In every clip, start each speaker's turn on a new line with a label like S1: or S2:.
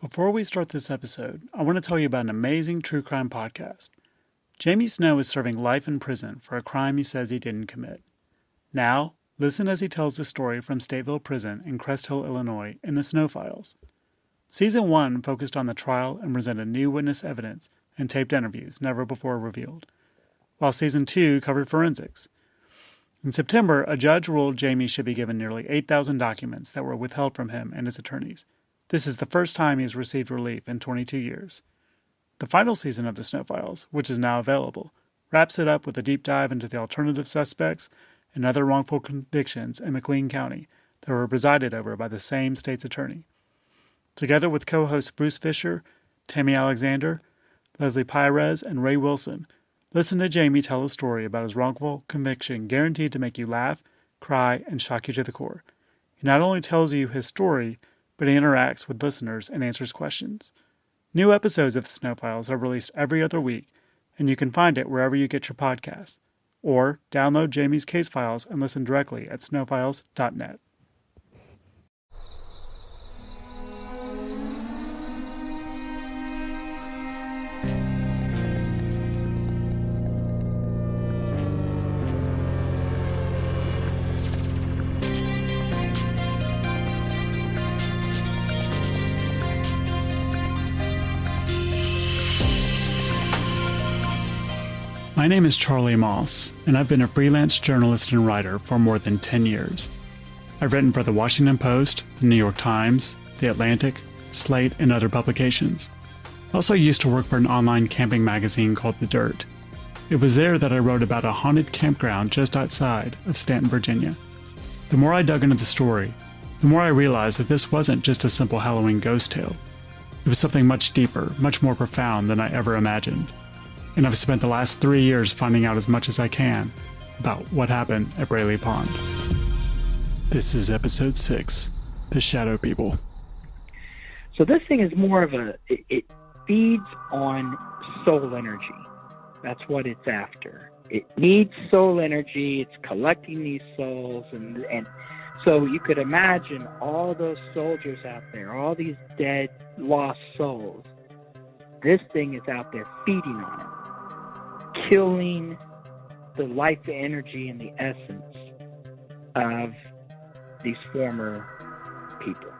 S1: Before we start this episode, I want to tell you about an amazing true crime podcast. Jamie Snow is serving life in prison for a crime he says he didn't commit. Now, listen as he tells the story from Stateville Prison in Crest Hill, Illinois, in the Snow Files. Season 1 focused on the trial and presented new witness evidence and taped interviews never before revealed, while Season 2 covered forensics. In September, a judge ruled Jamie should be given nearly 8,000 documents that were withheld from him and his attorneys. This is the first time he has received relief in 22 years. The final season of the Snow Files, which is now available, wraps it up with a deep dive into the alternative suspects and other wrongful convictions in McLean County that were presided over by the same state's attorney. Together with co-hosts Bruce Fisher, Tammy Alexander, Leslie Pires, and Ray Wilson, listen to Jamie tell a story about his wrongful conviction guaranteed to make you laugh, cry, and shock you to the core. He not only tells you his story, but he interacts with listeners and answers questions. New episodes of the Snow Files are released every other week, and you can find it wherever you get your podcasts. Or download Jamie's case files and listen directly at snowfiles.net. My name is Charlie Moss, and I've been a freelance journalist and writer for more than 10 years. I've written for the Washington Post, the New York Times, the Atlantic, Slate, and other publications. I also used to work for an online camping magazine called The Dirt. It was there that I wrote about a haunted campground just outside of Stanton, Virginia. The more I dug into the story, the more I realized that this wasn't just a simple Halloween ghost tale. It was something much deeper, much more profound than I ever imagined. And I've spent the last 3 years finding out as much as I can about what happened at Braley Pond. This is episode 6, The Shadow People.
S2: So this thing is more of it feeds on soul energy. That's what it's after. It needs soul energy. It's collecting these souls. And so you could imagine all those soldiers out there, all these dead, lost souls. This thing is out there feeding on it, killing the life energy and the essence of these former people.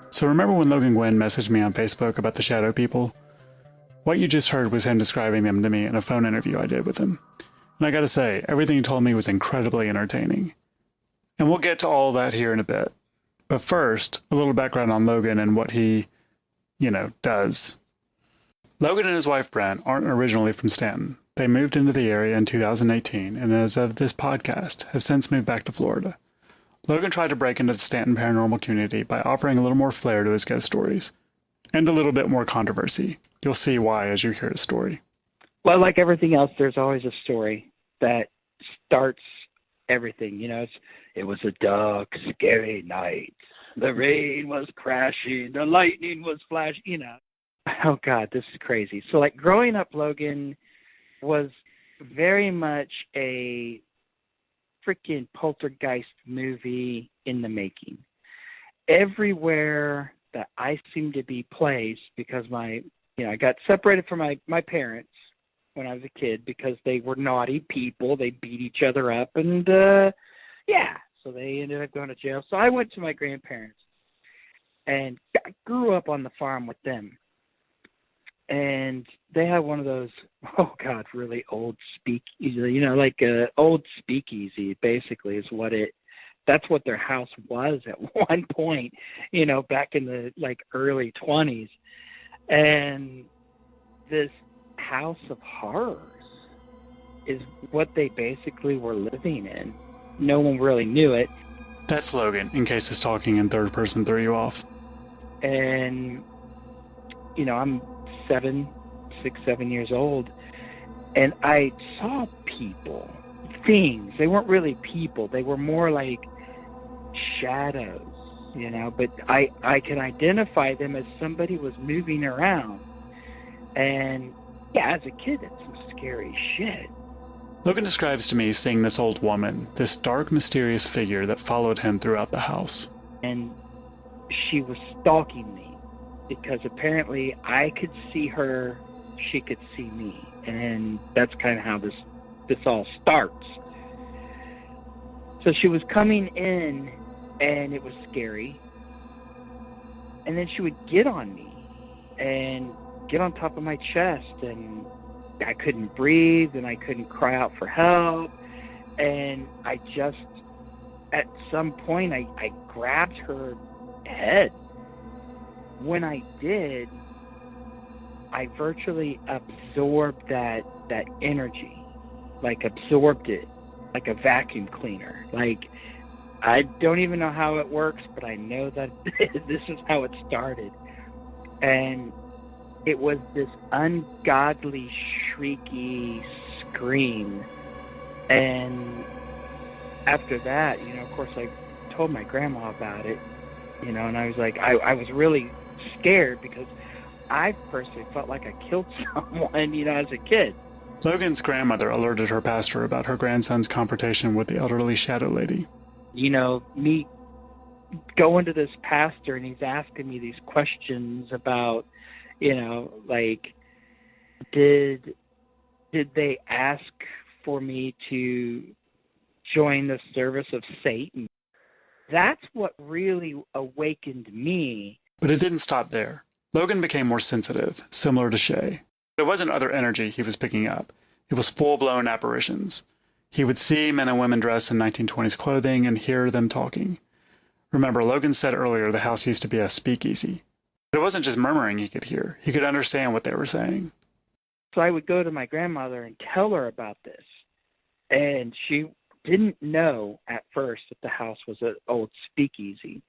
S1: So remember when Logan Guinn messaged me on Facebook about the Shadow People? What you just heard was him describing them to me in a phone interview I did with him. And I gotta say, everything he told me was incredibly entertaining. And we'll get to all that here in a bit. But first, a little background on Logan and what he, does. Logan and his wife Brynne aren't originally from Stanton. They moved into the area in 2018, and as of this podcast, have since moved back to Florida. Logan tried to break into the Stanton paranormal community by offering a little more flair to his ghost stories, and a little bit more controversy. You'll see why as you hear his story.
S2: Well, like everything else, there's always a story that starts everything. It was a dark, scary night. The rain was crashing. The lightning was flashing. Oh, God, this is crazy. So, growing up, Logan was very much a freaking poltergeist movie in the making. Everywhere that I seemed to be placed, because I got separated from my parents when I was a kid because they were naughty people. They beat each other up, and so they ended up going to jail. So I went to my grandparents, and I grew up on the farm with them. And they had one of those, really old speakeasy, old speakeasy, basically, is that's what their house was at one point, back in the, early 20s. And this house of horrors is what they basically were living in. No one really knew it.
S1: That's Logan, in case his talking in third person threw you off.
S2: And, I'm 7 years old, and I saw people, things. They weren't really people. They were more like shadows, but I can identify them as somebody was moving around. And as a kid, that's some scary shit.
S1: Logan describes to me seeing this old woman, this dark, mysterious figure that followed him throughout the house.
S2: And she was stalking me. because apparently I could see her, she could see me, and that's kind of how this all starts. So she was coming in, and it was scary, and then she would get on me and get on top of my chest, and I couldn't breathe, and I couldn't cry out for help, and I just, at some point, I grabbed her head. When I did, I virtually absorbed that energy, like absorbed it like a vacuum cleaner. Like, I don't even know how it works, but I know that this is how it started. And it was this ungodly, shrieky scream. And after that, of course, I told my grandma about it, and I was like, I was really scared because I personally felt like I killed someone, as a kid.
S1: Logan's grandmother alerted her pastor about her grandson's confrontation with the elderly shadow lady.
S2: Me going to this pastor, and he's asking me these questions about, like, did they ask for me to join the service of Satan? That's what really awakened me.
S1: But it didn't stop there. Logan became more sensitive, similar to Shea. It wasn't other energy he was picking up. It was full-blown apparitions. He would see men and women dressed in 1920s clothing and hear them talking. Remember, Logan said earlier the house used to be a speakeasy. But it wasn't just murmuring he could hear. He could understand what they were saying.
S2: So I would go to my grandmother and tell her about this. And she didn't know at first that the house was an old speakeasy.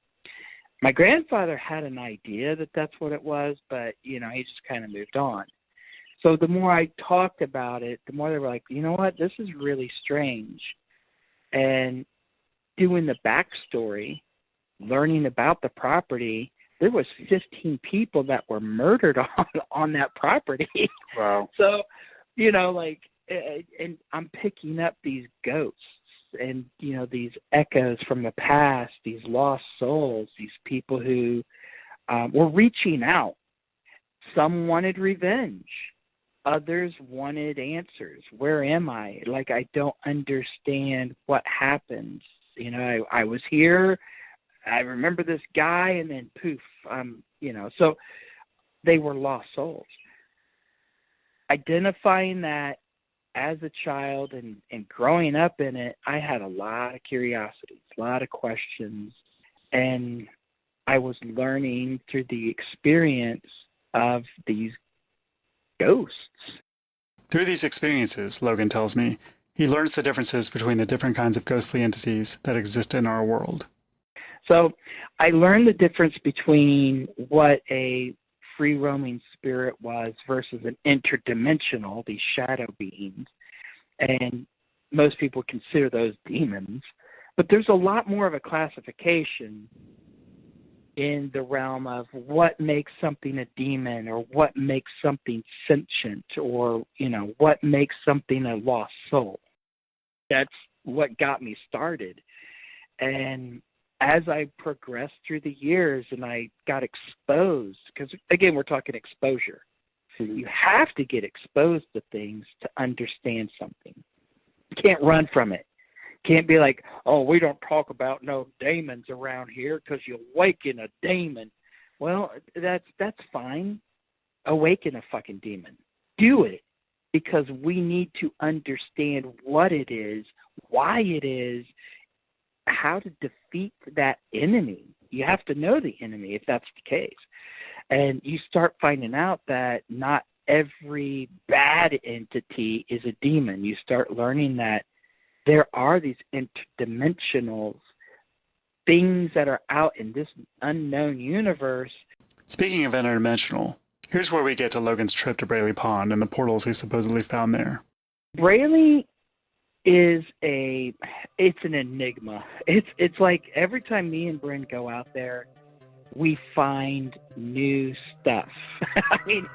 S2: My grandfather had an idea that that's what it was, but, he just kind of moved on. So the more I talked about it, the more they were like, you know what, this is really strange. And doing the backstory, learning about the property, there was 15 people that were murdered on that property.
S1: Wow.
S2: So, and I'm picking up these ghosts and, these echoes from the past, these lost souls, these people who were reaching out. Some wanted revenge. Others wanted answers. Where am I? Like, I don't understand what happened. I was here. I remember this guy, and then poof, so they were lost souls. Identifying that as a child and growing up in it, I had a lot of curiosities, a lot of questions, and I was learning through the experience of these ghosts.
S1: Through these experiences, Logan tells me, he learns the differences between the different kinds of ghostly entities that exist in our world.
S2: So I learned the difference between what a free-roaming spirit was versus an interdimensional, these shadow beings. And most people consider those demons. But there's a lot more of a classification in the realm of what makes something a demon, or what makes something sentient, or, what makes something a lost soul. That's what got me started. And as I progressed through the years and I got exposed, because, again, we're talking exposure. Mm-hmm. You have to get exposed to things to understand something. You can't run from it. Can't be like, oh, we don't talk about no demons around here because you awaken a demon. Well, that's fine. Awaken a fucking demon. Do it, because we need to understand what it is, why it is, how to defeat that enemy. You have to know the enemy if that's the case. And you start finding out that not every bad entity is a demon. You start learning that there are these interdimensional things that are out in this unknown universe. Speaking of interdimensional, here's where we get to Logan's trip to Braley Pond and the portals he supposedly found there. Braley is it's an enigma. It's like every time me and Brynne go out there, we find new stuff. I mean,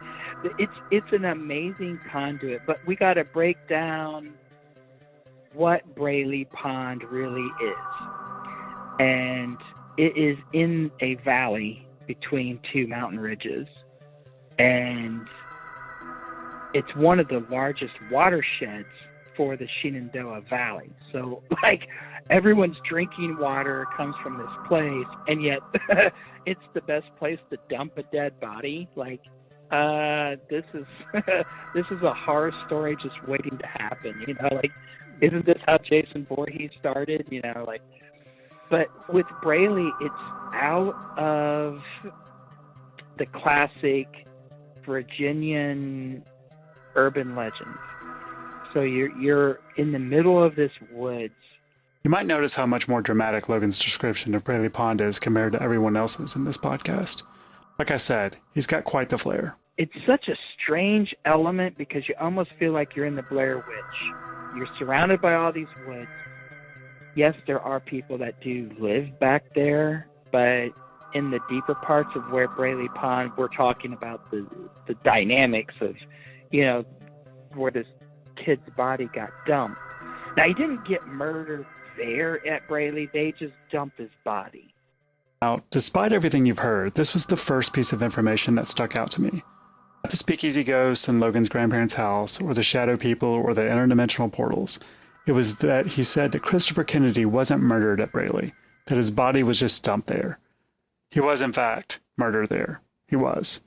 S2: it's an amazing conduit, but we got to break down what Braley Pond really is. And it is in a valley between two mountain ridges, and it's one of the largest watersheds for the Shenandoah Valley. So, like, everyone's drinking water comes from this place, and yet it's the best place to dump a dead body. Like, this is this is a horror story just waiting to happen. You know, like, isn't this how Jason Voorhees started? You know, like, but with Braley, it's out of the classic Virginian urban legends. So you're in the middle of this woods.
S1: You might notice how much more dramatic Logan's description of Braley Pond is compared to everyone else's in this podcast. Like I said, he's got quite the flair.
S2: It's such a strange element because you almost feel like you're in the Blair Witch. You're surrounded by all these woods. Yes, there are people that do live back there, but in the deeper parts of where Braley Pond, we're talking about the dynamics of, you know, where this kid's body got dumped. Now, he didn't get murdered there at Braley. They just dumped his body.
S1: Now, despite everything you've heard, this was the first piece of information that stuck out to me. Not the speakeasy ghosts in Logan's grandparents' house, or the shadow people, or the interdimensional portals. It was that he said that Christopher Kennedy wasn't murdered at Braley, that his body was just dumped there. He was, in fact, murdered there. He was.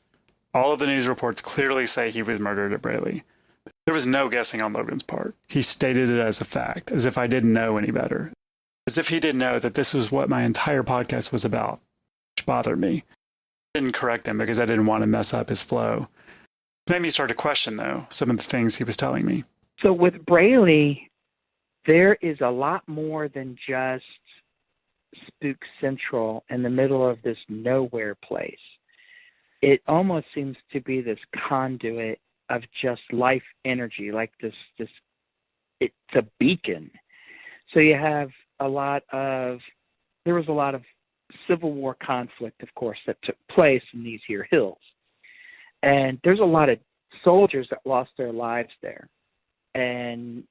S1: All of the news reports clearly say he was murdered at Braley. There was no guessing on Logan's part. He stated it as a fact, as if I didn't know any better. As if he didn't know that this was what my entire podcast was about, which bothered me. I didn't correct him because I didn't want to mess up his flow. It made me start to question, though, some of the things he was telling me.
S2: So with Braley, there is a lot more than just Spook Central in the middle of this nowhere place. It almost seems to be this conduit of just life energy, like this it's a beacon. So you have there was a lot of Civil War conflict, of course, that took place in these here hills. And there's a lot of soldiers that lost their lives there. And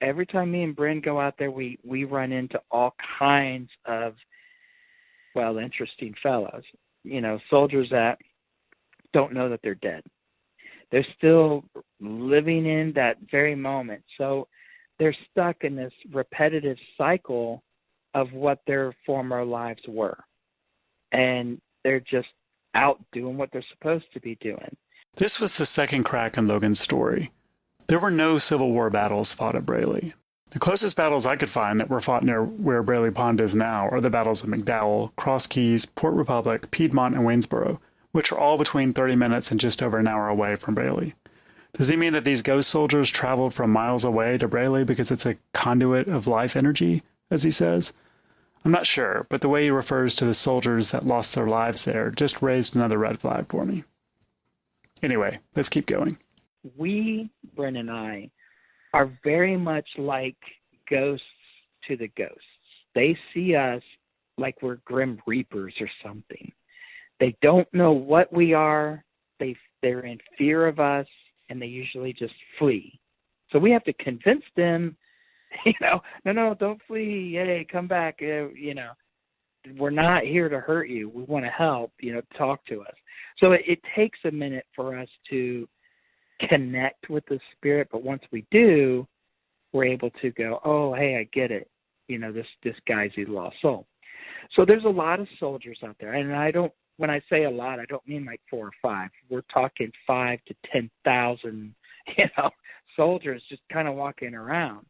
S2: every time me and Brynne go out there, we run into all kinds of, well, interesting fellows. You know, soldiers that don't know that they're dead. They're still living in that very moment. So they're stuck in this repetitive cycle of what their former lives were. And they're just out doing what they're supposed to be doing.
S1: This was the second crack in Logan's story. There were no Civil War battles fought at Braley. The closest battles I could find that were fought near where Braley Pond is now are the battles of McDowell, Cross Keys, Port Republic, Piedmont, and Waynesboro, which are all between 30 minutes and just over an hour away from Braley. Does he mean that these ghost soldiers traveled from miles away to Braley because it's a conduit of life energy, as he says? I'm not sure, but the way he refers to the soldiers that lost their lives there just raised another red flag for me. Anyway, let's keep going.
S2: We, Brynne and I, are very much like ghosts to the ghosts. They see us like we're Grim Reapers or something. They don't know what we are. They're in fear of us, and they usually just flee. So we have to convince them, no, don't flee. Hey, come back. We're not here to hurt you. We want to help, talk to us. So it takes a minute for us to connect with the spirit, but once we do, we're able to go, oh, hey, I get it. This guy's a lost soul. So there's a lot of soldiers out there, and when I say a lot, I don't mean like 4 or 5. We're talking 5 to 10,000, soldiers just kind of walking around.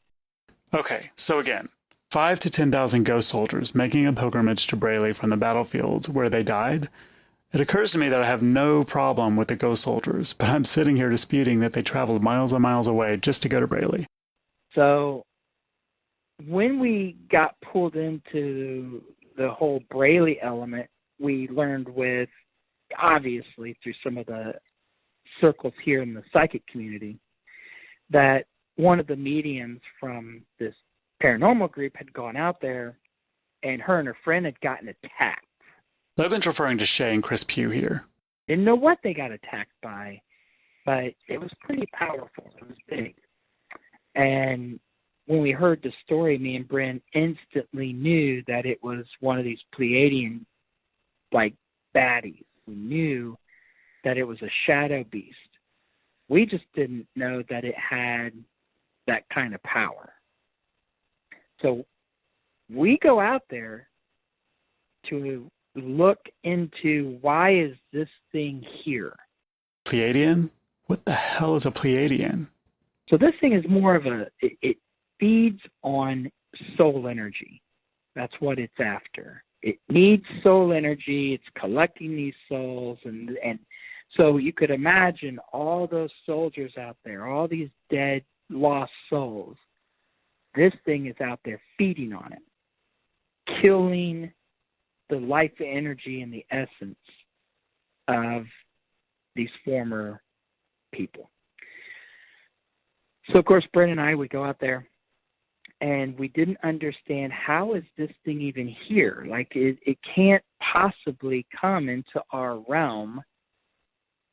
S1: Okay, so again, 5 to 10,000 ghost soldiers making a pilgrimage to Braley from the battlefields where they died. It occurs to me that I have no problem with the ghost soldiers, but I'm sitting here disputing that they traveled miles and miles away just to go to Braley.
S2: So when we got pulled into the whole Braley element, we learned obviously through some of the circles here in the psychic community, that one of the mediums from this paranormal group had gone out there, and her and her friend had gotten attacked.
S1: Logan's referring to Shea and Chris Pugh here.
S2: Didn't know what they got attacked by, but it was pretty powerful. It was big. And when we heard the story, me and Brynne instantly knew that it was one of these Pleiadian, like, baddies. We knew that it was a shadow beast. We just didn't know that it had that kind of power. So we go out there to look into, why is this thing here?
S1: Pleiadian? What the hell is a Pleiadian?
S2: So this thing is more of it feeds on soul energy. That's what it's after. It needs soul energy. It's collecting these souls. And so you could imagine all those soldiers out there, all these dead, lost souls. This thing is out there feeding on it, killing the life energy and the essence of these former people. So, of course, Brynne and I, we go out there, and we didn't understand, how is this thing even here? Like, it can't possibly come into our realm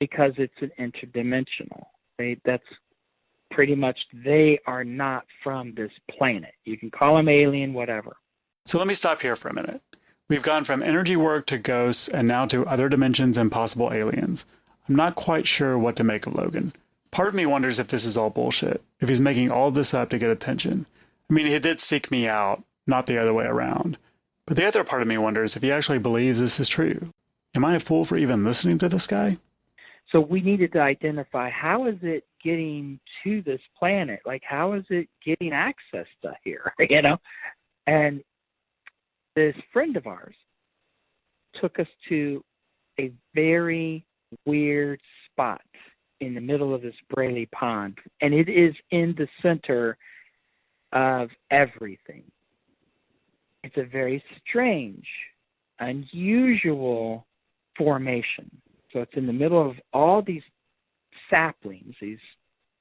S2: because it's an interdimensional. That's pretty much, they are not from this planet. You can call them alien, whatever.
S1: So let me stop here for a minute. We've gone from energy work to ghosts and now to other dimensions and possible aliens. I'm not quite sure what to make of Logan. Part of me wonders if this is all bullshit, if he's making all this up to get attention. I mean, he did seek me out, not the other way around. But the other part of me wonders if he actually believes this is true. Am I a fool for even listening to this guy?
S2: So we needed to identify, how is it getting to this planet? Like, how is it getting access to here, you know? And this friend of ours took us to a very weird spot in the middle of this Braley Pond, and it is in the center of everything. It's a very strange, unusual formation. So it's in the middle of all these saplings, these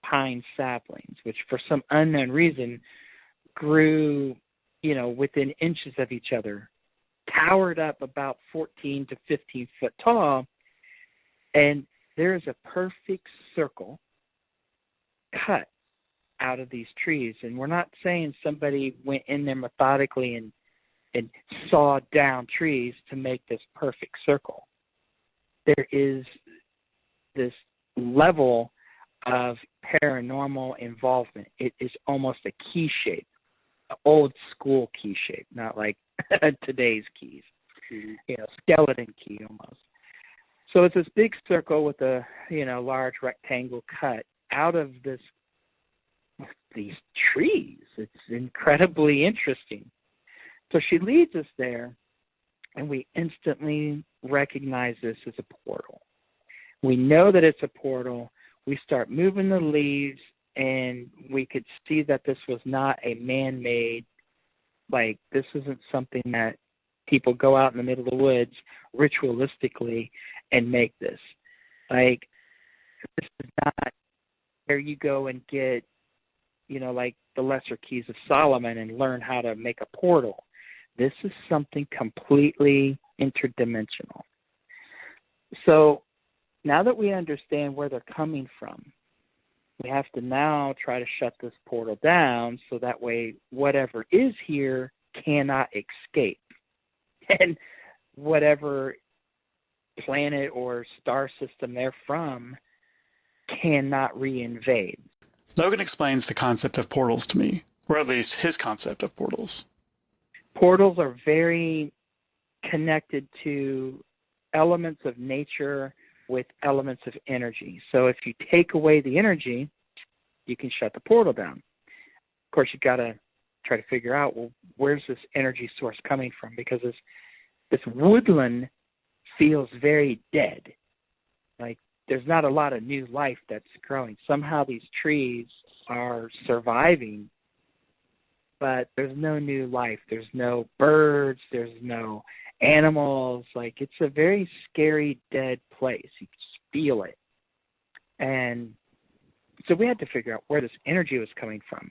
S2: pine saplings, which for some unknown reason grew, within inches of each other, towered up about 14 to 15 foot tall, and there is a perfect circle cut out of these trees. And we're not saying somebody went in there methodically and sawed down trees to make this perfect circle. There is this level of paranormal involvement. It is almost a key shape, an old school key shape, not like today's keys, skeleton key almost. So it's this big circle with a, large rectangle cut out of these trees. It's incredibly interesting. So she leads us there, and we instantly recognize this as a portal. We know that it's a portal. We start moving the leaves, and we could see that this was not a man-made, like, this isn't something that people go out in the middle of the woods ritualistically and make this. Like, this is not where you go and get, like the Lesser Keys of Solomon and learn how to make a portal. This is something completely interdimensional. So now that we understand where they're coming from, we have to now try to shut this portal down so that way whatever is here cannot escape. And whatever planet or star system they're from cannot reinvade.
S1: Logan explains the concept of portals to me, or at least his concept of portals.
S2: Portals are very connected to elements of nature with elements of energy. So if you take away the energy, you can shut the portal down. Of course, you've got to try to figure out, well, where's this energy source coming from? Because this woodland feels very dead. Like, there's not a lot of new life that's growing. Somehow these trees are surviving, but there's no new life. There's no birds. There's no animals. Like, it's a very scary, dead place. You can just feel it. And so we had to figure out where this energy was coming from.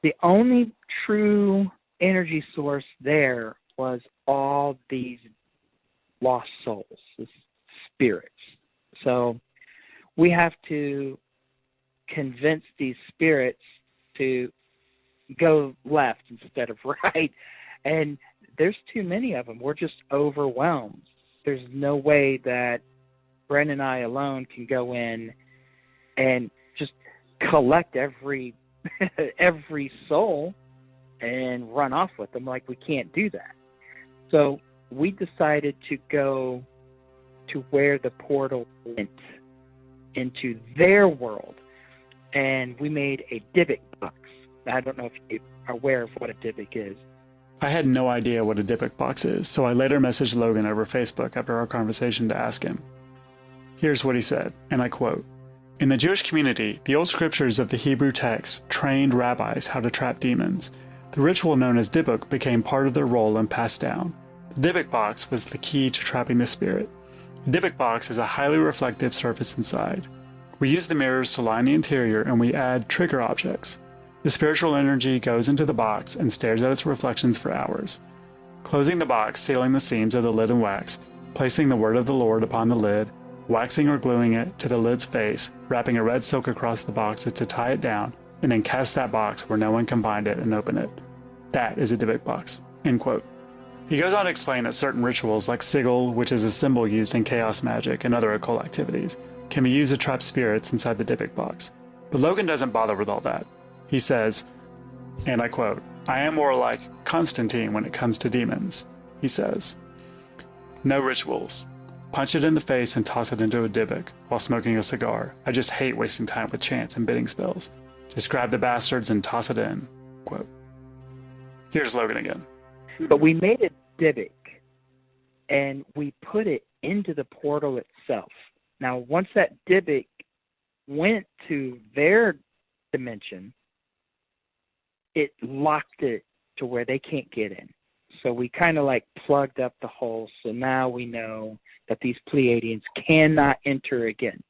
S2: The only true energy source there was all these lost souls, these spirits. So we have to convince these spirits to go left instead of right. And there's too many of them. We're just overwhelmed. there's no way that Brynne and I alone can go in and just collect every every soul and run off with them. Like, we can't do that. So we decided to go to where the portal went into their world, and we made a Dybbuk box. I don't know if you're aware of what a Dybbuk is.
S1: I had no idea what a Dybbuk box is, so I later messaged Logan over Facebook after our conversation to ask him. Here's what he said, and I quote, "In the Jewish community, the old scriptures of the Hebrew text trained rabbis how to trap demons. The ritual known as Dybbuk became part of their role and passed down. The Dybbuk box was the key to trapping the spirit. The Dybbuk box is a highly reflective surface inside. We use the mirrors to line the interior, and we add trigger objects. The spiritual energy goes into the box and stares at its reflections for hours. Closing the box, sealing the seams of the lid in wax, placing the word of the Lord upon the lid, waxing or gluing it to the lid's face, wrapping a red silk across the box is to tie it down, and then cast that box where no one can find it and open it. That is a Dybbuk box." End quote. He goes on to explain that certain rituals like sigil, which is a symbol used in chaos magic and other occult activities, can be used to trap spirits inside the Dybbuk box. But Logan doesn't bother with all that. He says, and I quote, "I am more like Constantine when it comes to demons," he says. "No rituals. Punch it in the face and toss it into a Dybbuk while smoking a cigar. I just hate wasting time with chants and bidding spells. Just grab the bastards and toss it in." Quote. Here's Logan again.
S2: But we made a Dybbuk, and we put it into the portal itself. Now, once that Dybbuk went to their dimension, it locked it to where they can't get in. So we kind of like plugged up the hole, so now we know that these Pleiadians cannot enter again.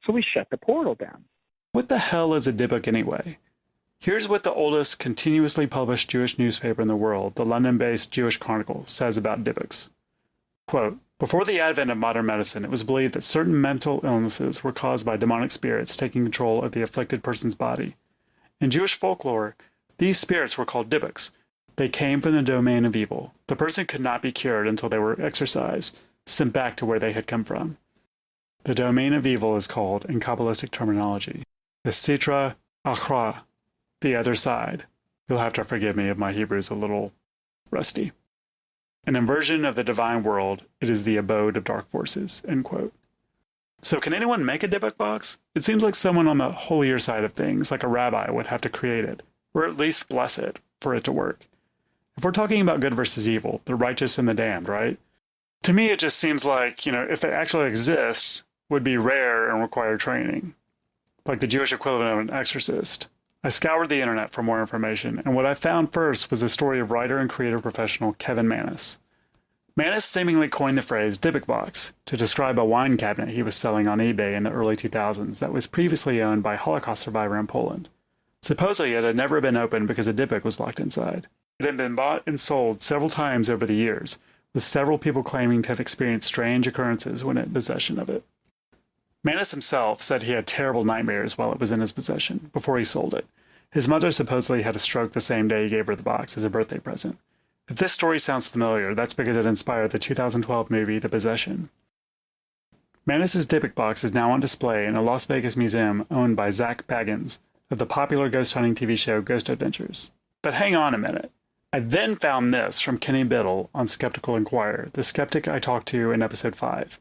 S2: So we shut the portal down.
S1: What the hell is a Dybbuk anyway? Here's what the oldest continuously published Jewish newspaper in the world, the London-based Jewish Chronicle, says about Dybbuks. Quote, "Before the advent of modern medicine, it was believed that certain mental illnesses were caused by demonic spirits taking control of the afflicted person's body. In Jewish folklore, these spirits were called Dybbuks. They came from the domain of evil. The person could not be cured until they were exorcised, sent back to where they had come from. The domain of evil is called, in Kabbalistic terminology, the Sitra Achra, the other side. You'll have to forgive me if my Hebrew's a little rusty. An inversion of the divine world, it is the abode of dark forces." End quote. So can anyone make a Dybbuk box? It seems like someone on the holier side of things, like a rabbi, would have to create it, or at least bless it, for it to work. If we're talking about good versus evil, the righteous and the damned, right? To me, it just seems like, if they actually exist, would be rare and require training. Like the Jewish equivalent of an exorcist. I scoured the internet for more information, and what I found first was the story of writer and creative professional Kevin Mannis. Mannis seemingly coined the phrase Dybbuk box to describe a wine cabinet he was selling on eBay in the early 2000s that was previously owned by a Holocaust survivor in Poland. Supposedly, it had never been opened because a Dybbuk was locked inside. It had been bought and sold several times over the years, with several people claiming to have experienced strange occurrences when in possession of it. Mannis himself said he had terrible nightmares while it was in his possession, before he sold it. His mother supposedly had a stroke the same day he gave her the box as a birthday present. If this story sounds familiar, that's because it inspired the 2012 movie The Possession. Mannis's Dybbuk box is now on display in a Las Vegas museum owned by Zach Bagans of the popular ghost hunting TV show Ghost Adventures. But hang on a minute. I then found this from Kenny Biddle on Skeptical Inquirer, the skeptic I talked to in episode 5.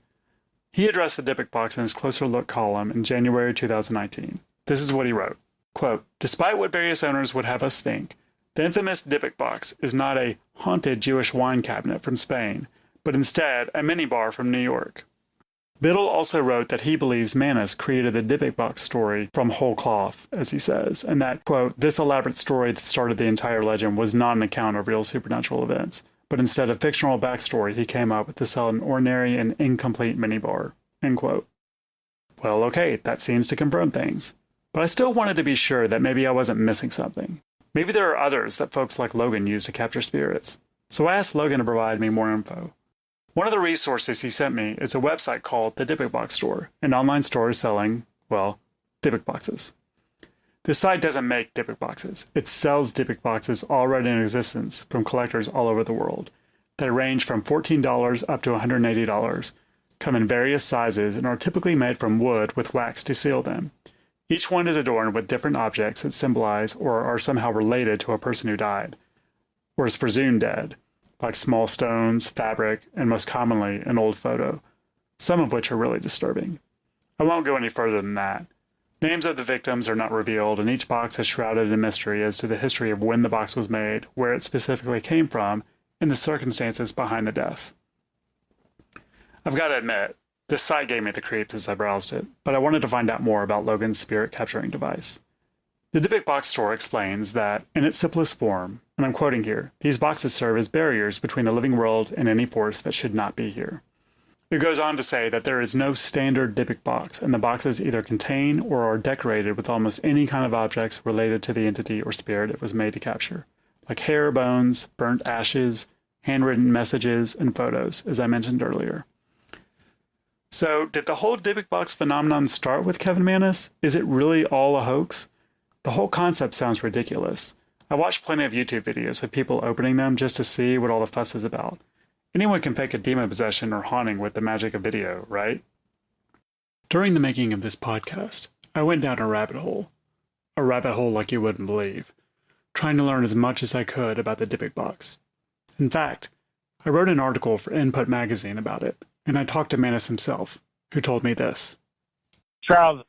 S1: He addressed the Dybbuk box in his Closer Look column in January 2019. This is what he wrote. Quote, "Despite what various owners would have us think, the infamous Dybbuk box is not a haunted Jewish wine cabinet from Spain, but instead a minibar from New York." Biddle also wrote that he believes Mannis created the Dybbuk box story from whole cloth, as he says, and that, quote, "this elaborate story that started the entire legend was not an account of real supernatural events, but instead a fictional backstory he came up with to sell an ordinary and incomplete minibar." End quote. Well, okay, that seems to confirm things. But I still wanted to be sure that maybe I wasn't missing something. Maybe there are others that folks like Logan use to capture spirits. So I asked Logan to provide me more info. One of the resources he sent me is a website called the Dybbuk Box Store, an online store selling, well, Dybbuk boxes. This site doesn't make Dybbuk boxes. It sells Dybbuk boxes already in existence from collectors all over the world. They range from $14 up to $180, come in various sizes, and are typically made from wood with wax to seal them. Each one is adorned with different objects that symbolize or are somehow related to a person who died, or is presumed dead, like small stones, fabric, and most commonly, an old photo, some of which are really disturbing. I won't go any further than that. Names of the victims are not revealed, and each box is shrouded in mystery as to the history of when the box was made, where it specifically came from, and the circumstances behind the death. I've got to admit, this site gave me the creeps as I browsed it, but I wanted to find out more about Logan's spirit capturing device. The Dybbuk Box store explains that, in its simplest form, and I'm quoting here, these boxes serve as barriers between the living world and any force that should not be here. It goes on to say that there is no standard Dybbuk box, and the boxes either contain or are decorated with almost any kind of objects related to the entity or spirit it was made to capture, like hair, bones, burnt ashes, handwritten messages, and photos, as I mentioned earlier. So, did the whole Dybbuk Box phenomenon start with Kevin Mannis? Is it really all a hoax? The whole concept sounds ridiculous. I watched plenty of YouTube videos with people opening them just to see what all the fuss is about. Anyone can fake a demon possession or haunting with the magic of video, right? During the making of this podcast, I went down a rabbit hole like you wouldn't believe, trying to learn as much as I could about the Dybbuk Box. In fact, I wrote an article for Input magazine about it, and I talked to Mannis himself, who told me this.
S3: Charles,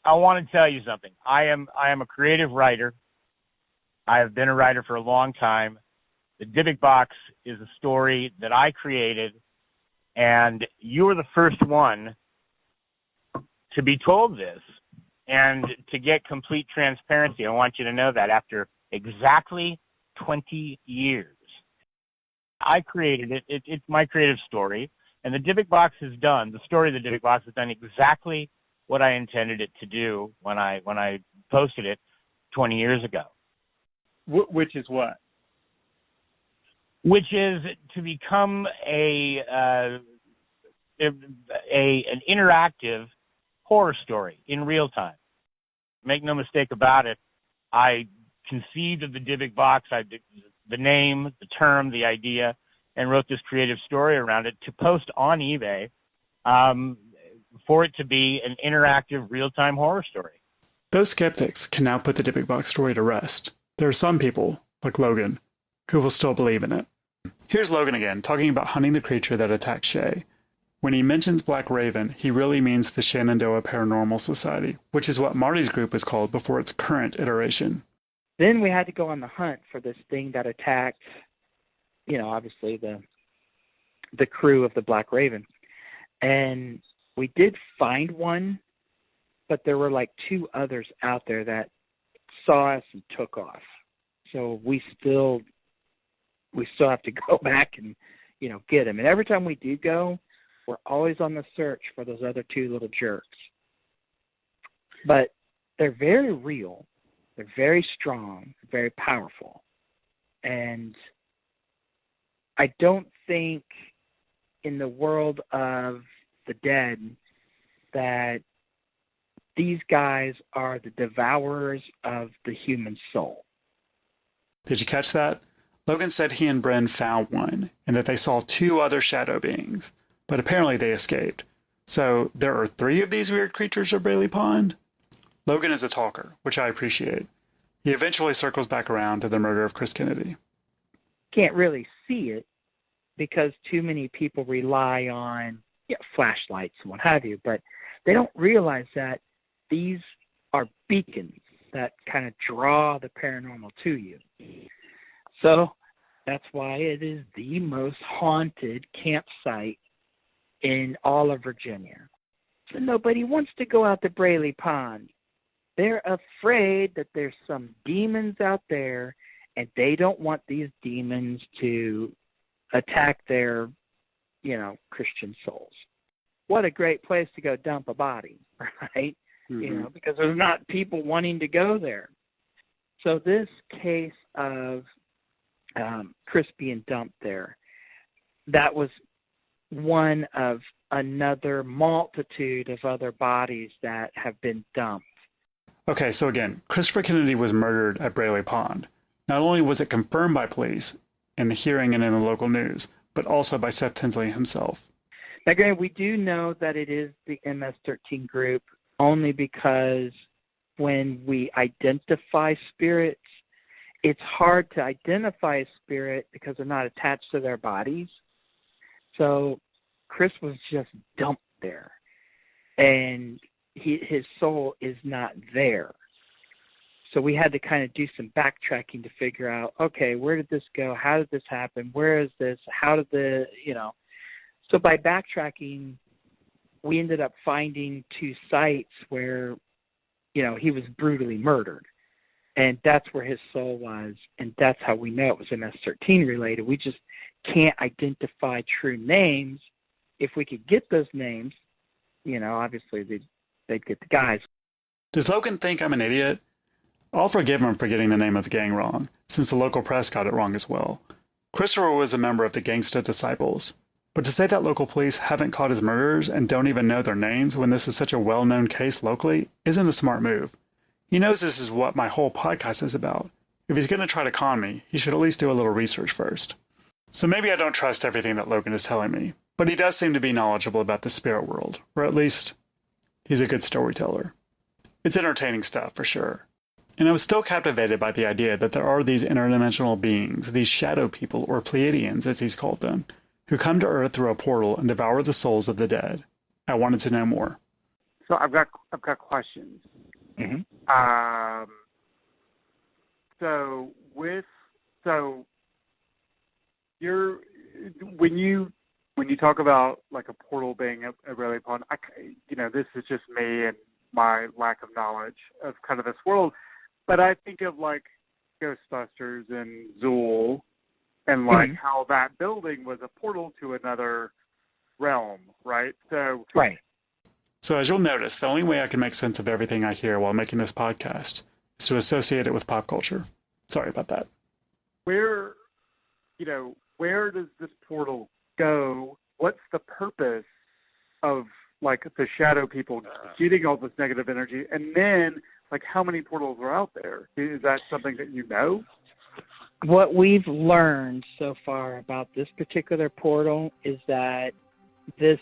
S3: I want to tell you something. I am a creative writer. I have been a writer for a long time. The Dybbuk Box is a story that I created, and you were the first one to be told this. And to get complete transparency, I want you to know that after exactly 20 years, I created it. It's my creative story. And the Dybbuk Box has done, the story of the Dybbuk Box has done exactly what I intended it to do when I posted it 20 years ago.
S1: Which is what?
S3: Which is to become an interactive horror story in real time. Make no mistake about it, I conceived of the Dybbuk Box, the name, the term, the idea, and wrote this creative story around it to post on eBay for it to be an interactive real-time horror story.
S1: Those skeptics can now put the Dybbuk Box story to rest. There are some people, like Logan, who will still believe in it. Here's Logan again, talking about hunting the creature that attacked Shea. When he mentions Black Raven, he really means the Shenandoah Paranormal Society, which is what Marty's group was called before its current iteration.
S2: Then we had to go on the hunt for this thing that attacked, obviously the crew of the Black Raven. And we did find one, but there were like two others out there that saw us and took off. So we still have to go back and, get them. And every time we do go, we're always on the search for those other two little jerks. But they're very real. They're very strong, very powerful. And I don't think in the world of the dead that these guys are the devourers of the human soul.
S1: Did you catch that? Logan said he and Brynne found one, and that they saw two other shadow beings, but apparently they escaped. So there are 3 of these weird creatures at Braley Pond? Logan is a talker, which I appreciate. He eventually circles back around to the murder of Chris Kennedy.
S2: Can't really see it because too many people rely on flashlights and what have you, but they don't realize that these are beacons that kind of draw the paranormal to you. So that's why it is the most haunted campsite in all of Virginia. So nobody wants to go out to Braley Pond. They're afraid that there's some demons out there, and they don't want these demons to attack their, Christian souls. What a great place to go dump a body, right?
S1: Mm-hmm.
S2: Because there's not people wanting to go there. So this case of Chris being dumped there, that was one of another multitude of other bodies that have been dumped.
S1: Okay, so again, Christopher Kennedy was murdered at Braley Pond. Not only was it confirmed by police in the hearing and in the local news, but also by Seth Tinsley himself.
S2: Now, granted, we do know that it is the MS-13 group only because when we identify spirits, it's hard to identify a spirit because they're not attached to their bodies. So Chris was just dumped there, and his soul is not there. So we had to kind of do some backtracking to figure out, okay, where did this go? How did this happen? Where is this? How did So by backtracking, we ended up finding 2 sites where, he was brutally murdered. And that's where his soul was. And that's how we know it was MS-13 related. We just can't identify true names. If we could get those names, obviously they'd get the guys.
S1: Does Logan think I'm an idiot? I'll forgive him for getting the name of the gang wrong, since the local press got it wrong as well. Christopher was a member of the Gangsta Disciples. But to say that local police haven't caught his murderers and don't even know their names when this is such a well-known case locally isn't a smart move. He knows this is what my whole podcast is about. If he's going to try to con me, he should at least do a little research first. So maybe I don't trust everything that Logan is telling me, but he does seem to be knowledgeable about the spirit world, or at least he's a good storyteller. It's entertaining stuff, for sure. And I was still captivated by the idea that there are these interdimensional beings, these shadow people, or Pleiadians, as he's called them, who come to Earth through a portal and devour the souls of the dead. I wanted to know more.
S4: So I've got questions.
S2: Mm-hmm.
S4: When you talk about like a portal being a Braley Pond, this is just me and my lack of knowledge of kind of this world. But I think of like Ghostbusters and Zool and like how that building was a portal to another realm, right?
S2: Right.
S1: So as you'll notice, the only way I can make sense of everything I hear while making this podcast is to associate it with pop culture. Sorry about that.
S4: Where does this portal go? What's the purpose of like the shadow people getting all this negative energy? And then like how many portals are out there? Is that something that you know?
S2: What we've learned so far about this particular portal is that this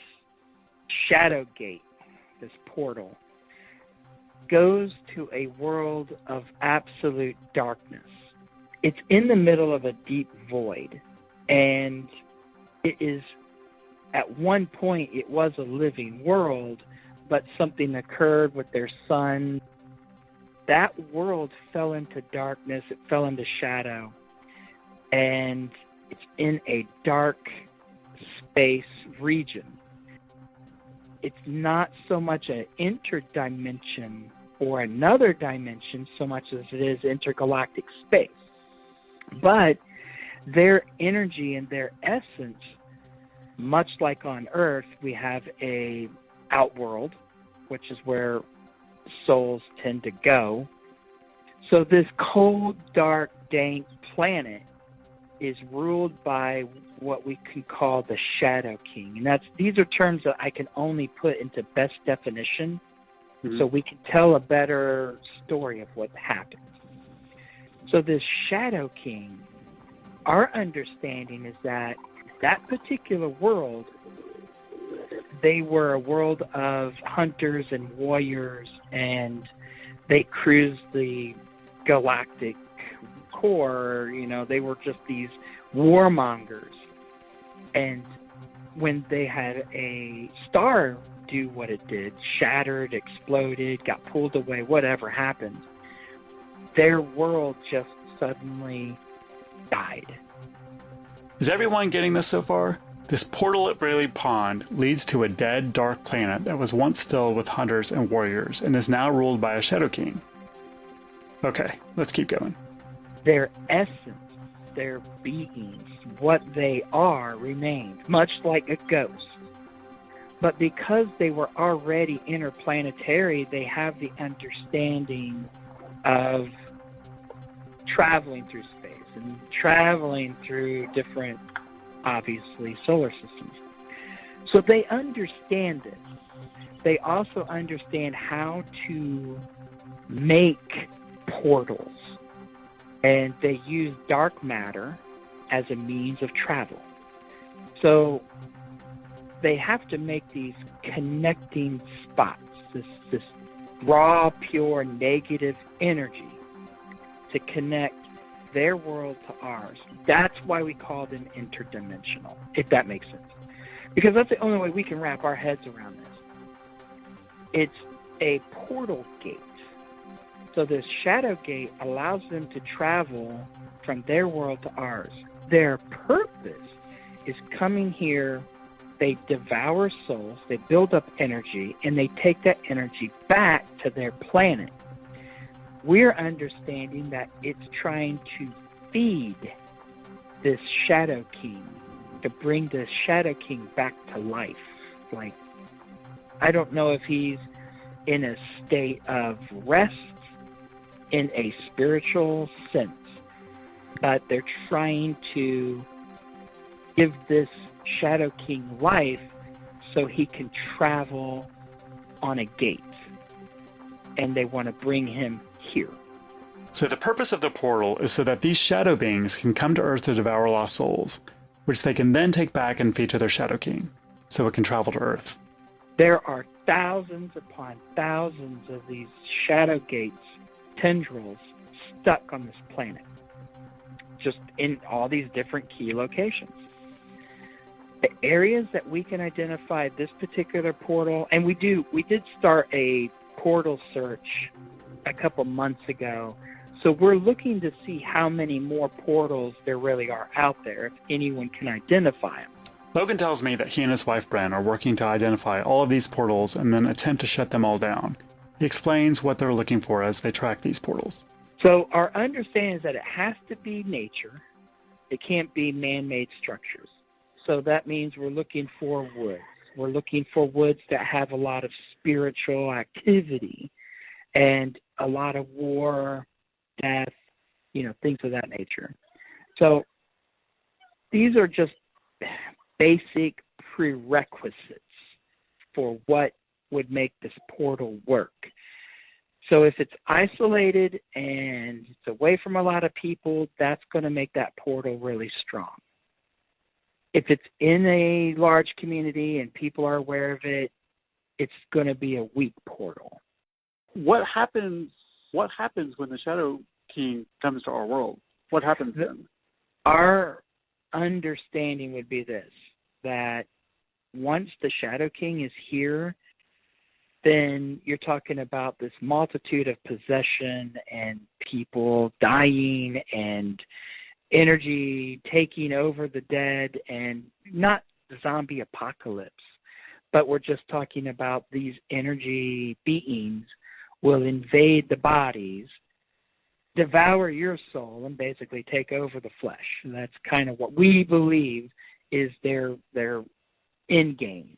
S2: shadow gate, this portal, goes to a world of absolute darkness. It's in the middle of a deep void, and it is, at one point, it was a living world, but something occurred with their son. That world fell into darkness, it fell into shadow, and it's in a dark space region. It's not so much an interdimension or another dimension so much as it is intergalactic space. But their energy and their essence, much like on Earth, we have a outworld, which is where souls tend to go. So this cold, dark, dank planet is ruled by what we can call the Shadow King. And these are terms that I can only put into best definition so we can tell a better story of what happened. So this Shadow King, our understanding is that particular world, they were a world of hunters and warriors, and they cruised the galactic core. They were just these warmongers. And when they had a star do what it did, shattered, exploded, got pulled away, whatever happened, their world just suddenly died.
S1: Is everyone getting this so far? This portal at Braley Pond leads to a dead, dark planet that was once filled with hunters and warriors and is now ruled by a Shadow King. Okay, let's keep going.
S2: Their essence, their beings, what they are, remained, much like a ghost. But because they were already interplanetary, they have the understanding of traveling through space and traveling through different, obviously, solar systems. So they understand it. They also understand how to make portals. And they use dark matter as a means of travel. So they have to make these connecting spots, this raw, pure, negative energy to connect their world to ours. That's why we call them interdimensional, if that makes sense. Because that's the only way we can wrap our heads around this. It's a portal gate. So this shadow gate allows them to travel from their world to ours. Their purpose is coming here. They devour souls, they build up energy, and they take that energy back to their planet. We're understanding that it's trying to feed this Shadow King, to bring the Shadow King back to life. Like, I don't know if he's in a state of rest in a spiritual sense, but they're trying to give this Shadow King life so he can travel on a gate. And they want to bring him here.
S1: So the purpose of the portal is so that these shadow beings can come to Earth to devour lost souls, which they can then take back and feed to their Shadow King, so it can travel to Earth.
S2: There are thousands upon thousands of these shadow gates, tendrils, stuck on this planet, just in all these different key locations. The areas that we can identify this particular portal, and we did start a portal search a couple months ago, so we're looking to see how many more portals there really are out there, if anyone can identify them.
S1: Logan tells me that he and his wife Brynne are working to identify all of these portals and then attempt to shut them all down. He explains what they're looking for as they track these portals.
S2: So our understanding is that it has to be nature. It can't be man-made structures. So that means we're looking for woods. We're looking for woods that have a lot of spiritual activity and a lot of war, death, things of that nature. So these are just basic prerequisites for what would make this portal work. So if it's isolated and it's away from a lot of people, that's going to make that portal really strong. If it's in a large community and people are aware of it, it's going to be a weak portal.
S4: What happens when the Shadow King comes to our world? What happens then?
S2: Our understanding would be this, that once the Shadow King is here, then you're talking about this multitude of possession and people dying and energy taking over the dead, and not the zombie apocalypse, but we're just talking about these energy beings will invade the bodies, devour your soul, and basically take over the flesh. And that's kind of what we believe is their end game.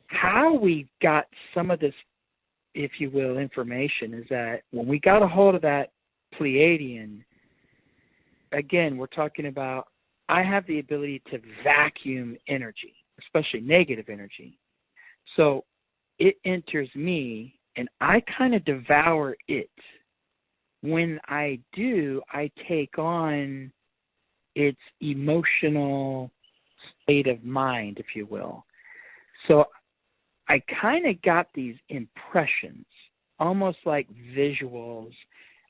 S2: How we got some of this, if you will, information is that when we got a hold of that Pleiadian, again, we're talking about, I have the ability to vacuum energy, especially negative energy. So it enters me, and I kind of devour it. When I do, I take on its emotional state of mind, if you will. So I kind of got these impressions, almost like visuals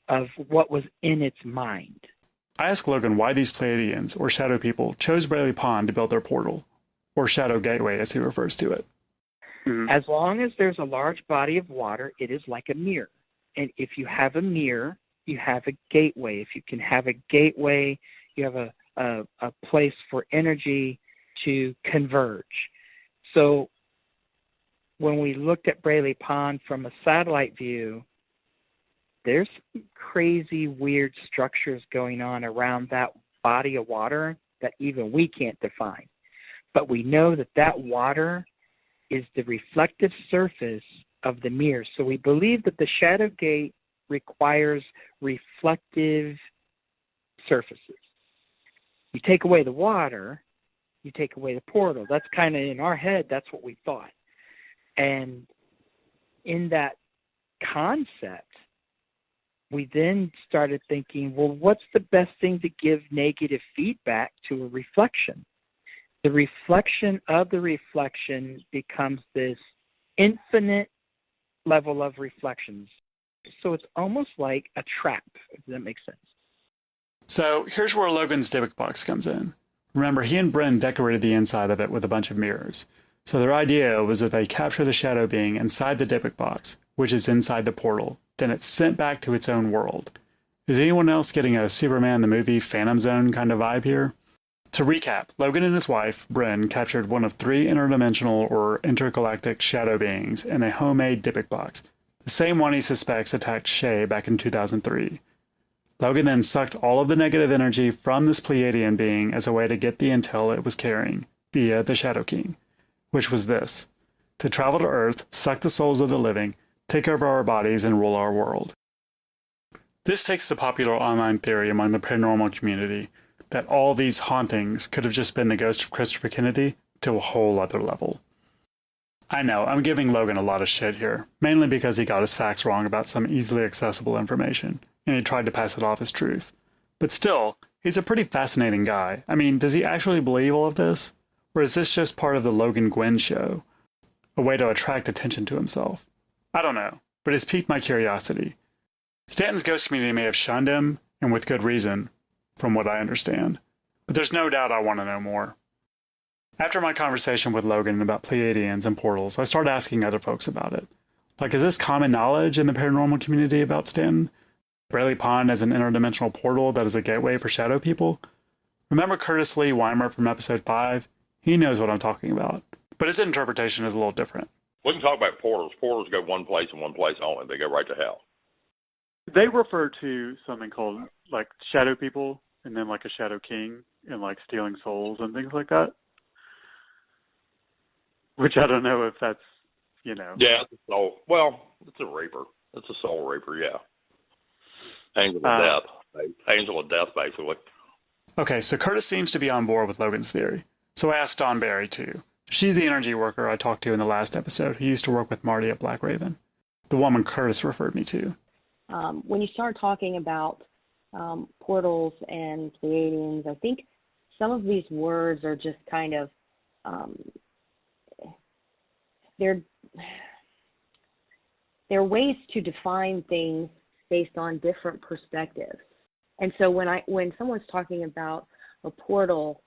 S2: of what was in its mind.
S1: I asked Logan why these Pleiadians, or shadow people, chose Braley Pond to build their portal, or Shadow Gateway as he refers to it.
S4: Mm-hmm.
S2: As long as there's a large body of water, it is like a mirror. And if you have a mirror, you have a gateway. If you can have a gateway, you have a place for energy to converge. So when we looked at Braley Pond from a satellite view, there's some crazy, weird structures going on around that body of water that even we can't define. But we know that that water is the reflective surface of the mirror. So we believe that the Shadow Gate requires reflective surfaces. You take away the water, you take away the portal. That's kind of in our head, that's what we thought. And in that concept, we then started thinking, well, what's the best thing to give negative feedback to a reflection? the reflection of the reflection becomes this infinite level of reflections. So it's almost like a trap, if that makes sense.
S1: So here's where Logan's Dybbuk Box comes in. Remember, he and Brynne decorated the inside of it with a bunch of mirrors. So their idea was that they capture the shadow being inside the Dybbuk Box, which is inside the portal. Then it's sent back to its own world. Is anyone else getting a Superman the movie Phantom Zone kind of vibe here? To recap, Logan and his wife, Brynne, captured one of 3 interdimensional or intergalactic shadow beings in a homemade Dybbuk Box, the same one he suspects attacked Shea back in 2003. Logan then sucked all of the negative energy from this Pleiadian being as a way to get the intel it was carrying, via the Shadow King, which was this: to travel to Earth, suck the souls of the living, take over our bodies, and rule our world. This takes the popular online theory among the paranormal community that all these hauntings could have just been the ghost of Christopher Kennedy to a whole other level. I know, I'm giving Logan a lot of shit here, mainly because he got his facts wrong about some easily accessible information, and he tried to pass it off as truth. But still, he's a pretty fascinating guy. I mean, does he actually believe all of this? Or is this just part of the Logan Guinn show? A way to attract attention to himself? I don't know, but it's piqued my curiosity. Stanton's ghost community may have shunned him, and with good reason, from what I understand. But there's no doubt I want to know more. After my conversation with Logan about Pleiadians and portals, I started asking other folks about it. Like, is this common knowledge in the paranormal community about Stanton? Braley Pond as an interdimensional portal that is a gateway for shadow people? Remember Curtis Lee Weimer from episode 5? He knows what I'm talking about. But his interpretation is a little different.
S5: We can talk about portals. Portals go one place and one place only. They go right to hell.
S4: They refer to something called, like, shadow people, and then, like, a shadow king, and, like, stealing souls and things like that. Which I don't know if that's, you know.
S5: Yeah, it's a soul. Well, it's a reaper. It's a soul reaper, yeah. Angel of death. Angel of death, basically.
S1: Okay, so Curtis seems to be on board with Logan's theory. So I asked Dawn Barry, too. She's the energy worker I talked to in the last episode who used to work with Marty at Black Raven. The woman Curtis referred me to.
S6: When you start talking about portals and Pleiadians, I think some of these words are just kind of, they're ways to define things based on different perspectives. And so when someone's talking about a portal,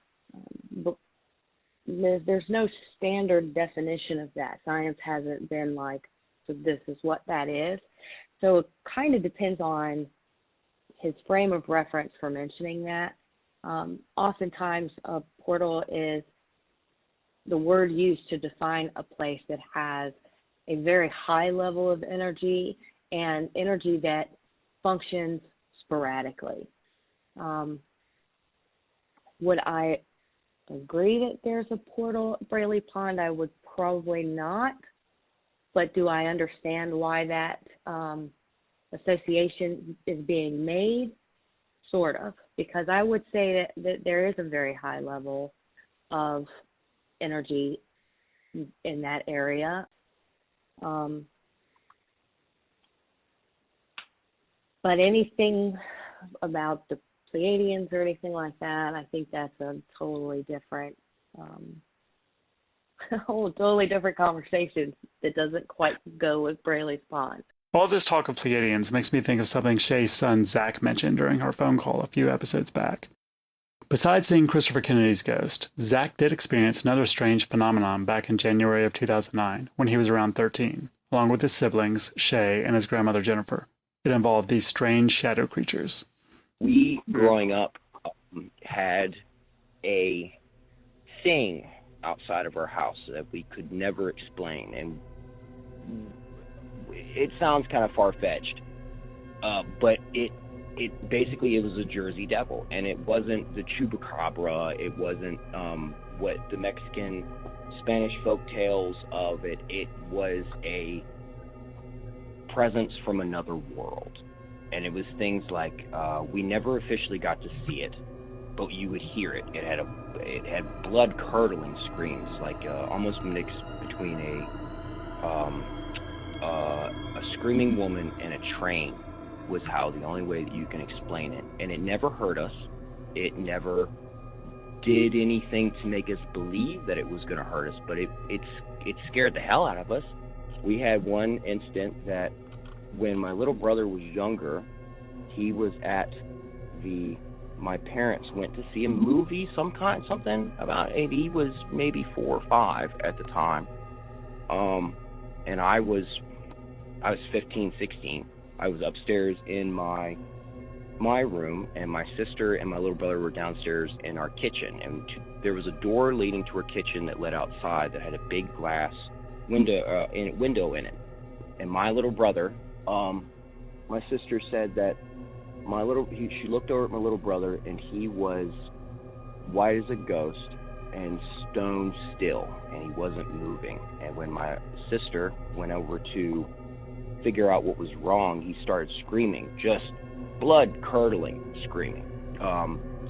S6: there's no standard definition of that. Science hasn't been like, so this is what that is. So it kind of depends on his frame of reference for mentioning that. Oftentimes a portal is the word used to define a place that has a very high level of energy and energy that functions sporadically. Would I agree that there's a portal at Braley Pond? I would probably not. But do I understand why that association is being made? Sort of. Because I would say that there is a very high level of energy in that area. But anything about the Pleiadians or anything like that, I think that's a totally different, totally different conversation that doesn't quite go with Braley's Pond.
S1: All this talk of Pleiadians makes me think of something Shea's son Zach mentioned during our phone call a few episodes back. Besides seeing Christopher Kennedy's ghost, Zach did experience another strange phenomenon back in January of 2009 when he was around 13, along with his siblings, Shea, and his grandmother Jennifer. It involved these strange shadow creatures.
S7: We, growing up, had a thing outside of our house that we could never explain. And it sounds kind of far-fetched, but it was a Jersey devil. And it wasn't the chupacabra. It wasn't what the Mexican Spanish folk tales of it. It was a presence from another world. And it was things like we never officially got to see it, but you would hear it. It had blood curdling screams, like almost mixed between a screaming woman and a train was how the only way that you can explain it. And it never hurt us. It never did anything to make us believe that it was going to hurt us, but it scared the hell out of us. We had one instant that when my little brother was younger, he was at my parents went to see a movie, something about it. He was maybe 4 or 5 at the time. And I was 15, 16. I was upstairs in my room, and my sister and my little brother were downstairs in our kitchen. And there was a door leading to our kitchen that led outside that had a big glass window in it. And my little brother, my sister said that she looked over at my little brother, and he was white as a ghost and stone still, and he wasn't moving. And when my sister went over to figure out what was wrong, he started screaming, just blood-curdling screaming,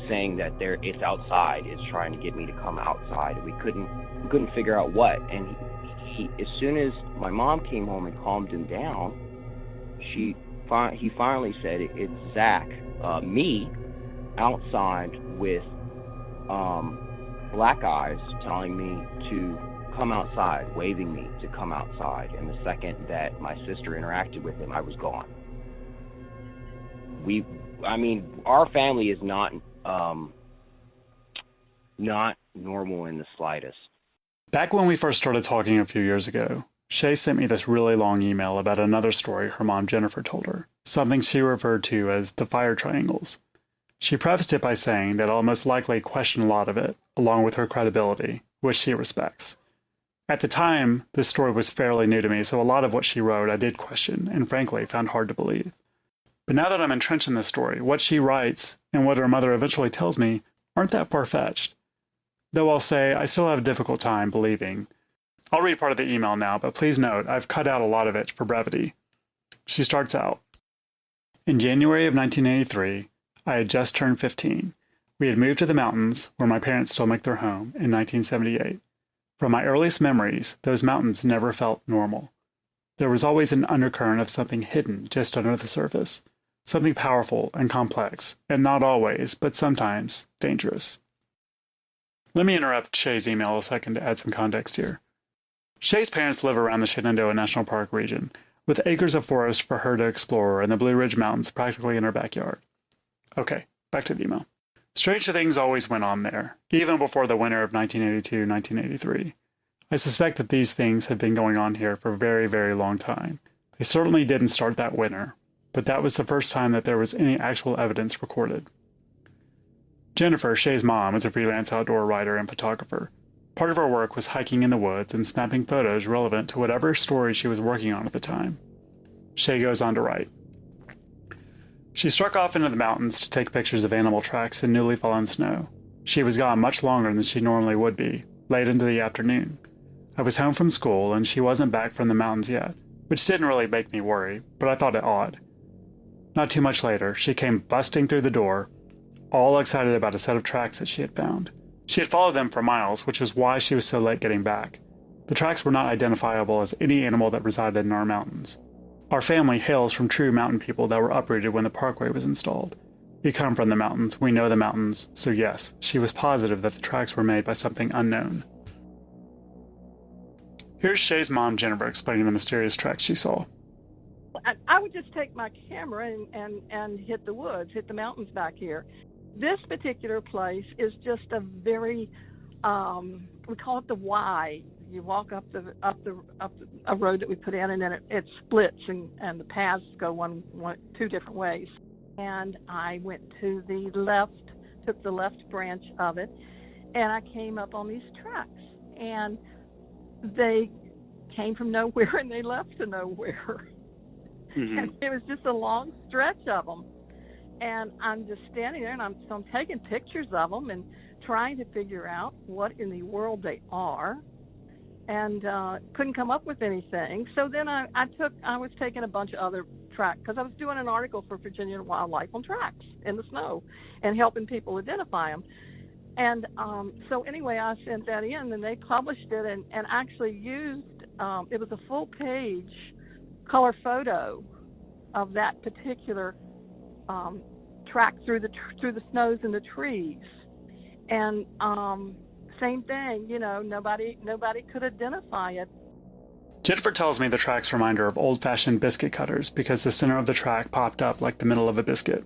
S7: saying that it's outside, it's trying to get me to come outside. And we couldn't figure out what. And he as soon as my mom came home and calmed him down, he finally said, "It's Zach, me, outside with black eyes telling me to come outside, waving me to come outside." And the second that my sister interacted with him, I was gone. Our family is not normal in the slightest.
S1: Back when we first started talking a few years ago, Shea sent me this really long email about another story her mom Jennifer told her, something she referred to as the fire triangles. She prefaced it by saying that I'll most likely question a lot of it, along with her credibility, which she respects. At the time, this story was fairly new to me, so a lot of what she wrote I did question, and frankly found hard to believe. But now that I'm entrenched in this story, what she writes, and what her mother eventually tells me, aren't that far-fetched. Though I'll say I still have a difficult time believing. I'll read part of the email now, but please note I've cut out a lot of it for brevity. She starts out, "In January of 1983, I had just turned 15. We had moved to the mountains, where my parents still make their home, in 1978. From my earliest memories, those mountains never felt normal. There was always an undercurrent of something hidden just under the surface, something powerful and complex, and not always, but sometimes, dangerous." Let me interrupt Shea's email a second to add some context here. Shea's parents live around the Shenandoah National Park region, with acres of forest for her to explore and the Blue Ridge Mountains practically in her backyard. Okay, back to the email. Strange things always went on there, even before the winter of 1982-1983. I suspect that these things had been going on here for a very, very long time. They certainly didn't start that winter, but that was the first time that there was any actual evidence recorded. Jennifer, Shea's mom, is a freelance outdoor writer and photographer. Part of her work was hiking in the woods and snapping photos relevant to whatever story she was working on at the time. Shea goes on to write, "She struck off into the mountains to take pictures of animal tracks in newly fallen snow. She was gone much longer than she normally would be, late into the afternoon. I was home from school, and she wasn't back from the mountains yet, which didn't really make me worry, but I thought it odd. Not too much later, she came busting through the door, all excited about a set of tracks that she had found. She had followed them for miles, which is why she was so late getting back. The tracks were not identifiable as any animal that resided in our mountains. Our family hails from true mountain people that were uprooted when the parkway was installed. We come from the mountains, we know the mountains, so yes, she was positive that the tracks were made by something unknown." Here's Shea's mom, Jennifer, explaining the mysterious tracks she saw.
S8: I would just take my camera and hit the woods, hit the mountains back here. This particular place is just a very, we call it the Y. You walk up a road that we put in, and then it splits, and the paths go two different ways. And I went to the left, took the left branch of it, and I came up on these tracks. And they came from nowhere, and they left to nowhere. Mm-hmm. And it was just a long stretch of them. And I'm just standing there, and I'm taking pictures of them and trying to figure out what in the world they are, and couldn't come up with anything. So then I was taking a bunch of other tracks, because I was doing an article for Virginia Wildlife on tracks in the snow and helping people identify them. And so anyway, I sent that in, and they published it and actually used, it was a full-page color photo of that particular track through the snows and the trees. And same thing, nobody could identify it.
S1: Jennifer tells me the tracks remind her of old-fashioned biscuit cutters because the center of the track popped up like the middle of a biscuit.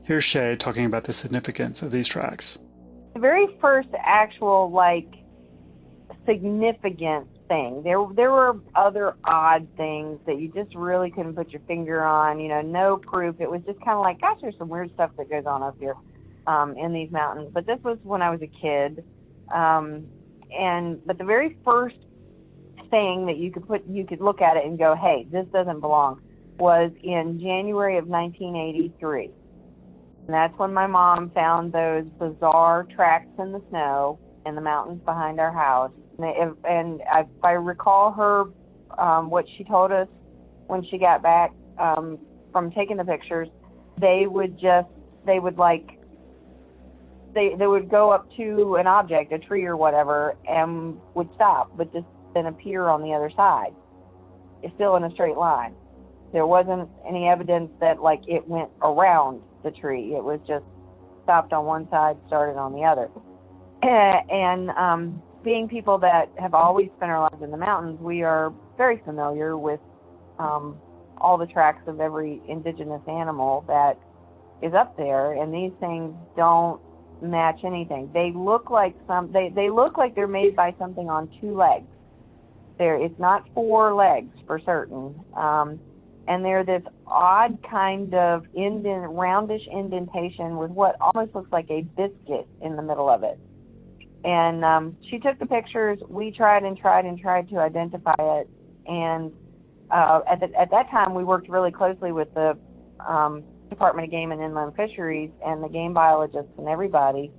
S1: Here's Shea talking about the significance of these tracks.
S9: The very first actual, significant thing, there were other odd things that you just really couldn't put your finger on, no proof. It was just kind of like, gosh, there's some weird stuff that goes on up here in these mountains. But this was when I was a kid. But the very first thing that you could look at it and go, hey, this doesn't belong, was in January of 1983. And that's when my mom found those bizarre tracks in the snow in the mountains behind our house. And if I recall her, what she told us when she got back from taking the pictures, they would go up to an object, a tree or whatever, and would stop, but just then appear on the other side. It's still in a straight line. There wasn't any evidence that it went around the tree. It was just stopped on one side, started on the other. And being people that have always spent our lives in the mountains, we are very familiar with all the tracks of every indigenous animal that is up there, and these things don't match anything. They look like they look like they're made by something on two legs. It's not four legs for certain. And they're this odd kind of roundish indentation with what almost looks like a biscuit in the middle of it. And she took the pictures. We tried to identify it. And at that time, we worked really closely with the Department of Game and Inland Fisheries and the game biologists and everybody.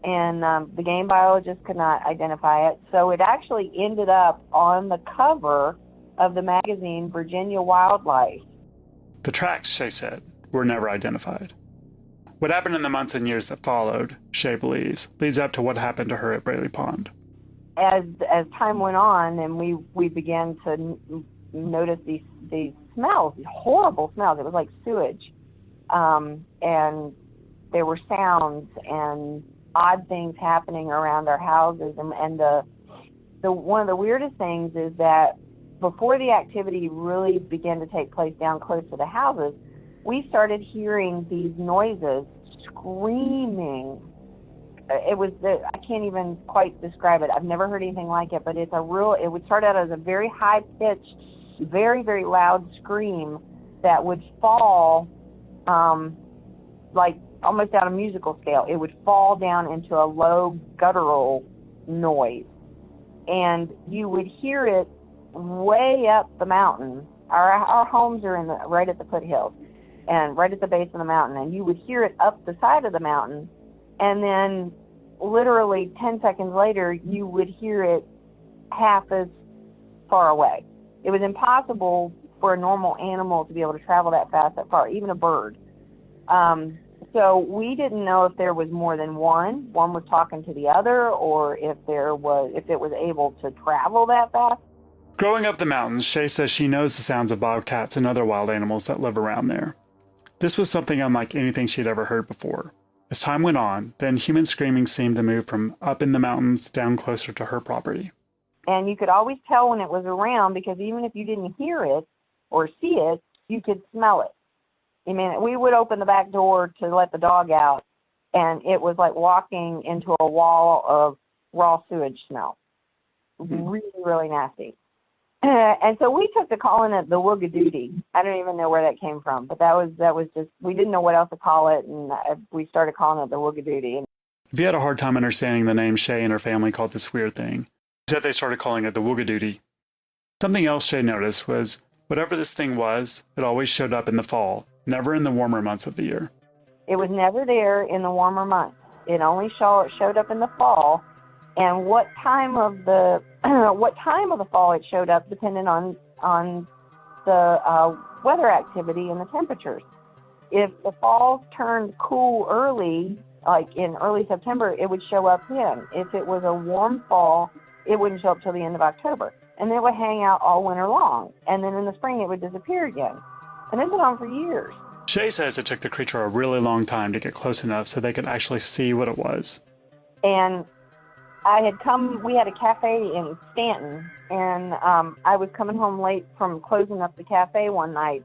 S9: And the game biologists could not identify it. So it actually ended up on the cover of the magazine Virginia Wildlife.
S1: The tracks, Shea said, were never identified. What happened in the months and years that followed, Shea believes, leads up to what happened to her at Braley Pond.
S9: As time went on and we began to notice these smells, these horrible smells. It was like sewage. And there were sounds and odd things happening around our houses. And the one of the weirdest things is that before the activity really began to take place down close to the houses, we started hearing these noises, screaming. I can't even quite describe it. I've never heard anything like it, but it would start out as a very high-pitched, very, very loud scream that would fall, almost on a musical scale. It would fall down into a low guttural noise. And you would hear it way up the mountain. Our homes are right at the foothills and right at the base of the mountain, and you would hear it up the side of the mountain, and then literally 10 seconds later you would hear it half as far away. It was impossible for a normal animal to be able to travel that fast, that far, even a bird. So we didn't know if there was more than one was talking to the other, or if it was able to travel that fast.
S1: Growing up the mountains, Shea says she knows the sounds of bobcats and other wild animals that live around there. This was something unlike anything she'd ever heard before. As time went on, then human screaming seemed to move from up in the mountains down closer to her property.
S9: And you could always tell when it was around, because even if you didn't hear it or see it, you could smell it. I mean, we would open the back door to let the dog out, and it was like walking into a wall of raw sewage smell. Really, really nasty. And so we took to calling it the Woogadoodie. I don't even know where that came from, but that was just, we didn't know what else to call it, and we started calling it the Woogadoodie.
S1: If you had a hard time understanding the name Shea and her family called this weird thing, instead they started calling it the Woogadoodie. Something else Shea noticed was, whatever this thing was, it always showed up in the fall, never in the warmer months of the year.
S9: It was never there in the warmer months. It only showed up in the fall, and what time of the fall it showed up depended on the weather activity and the temperatures. If the fall turned cool early, like in early September, it would show up then. If it was a warm fall, it wouldn't show up till the end of October. And then it would hang out all winter long. And then in the spring, it would disappear again. And this went on for years.
S1: Shea says it took the creature a really long time to get close enough so they could actually see what it was.
S9: And we had a cafe in Stanton, and I was coming home late from closing up the cafe one night,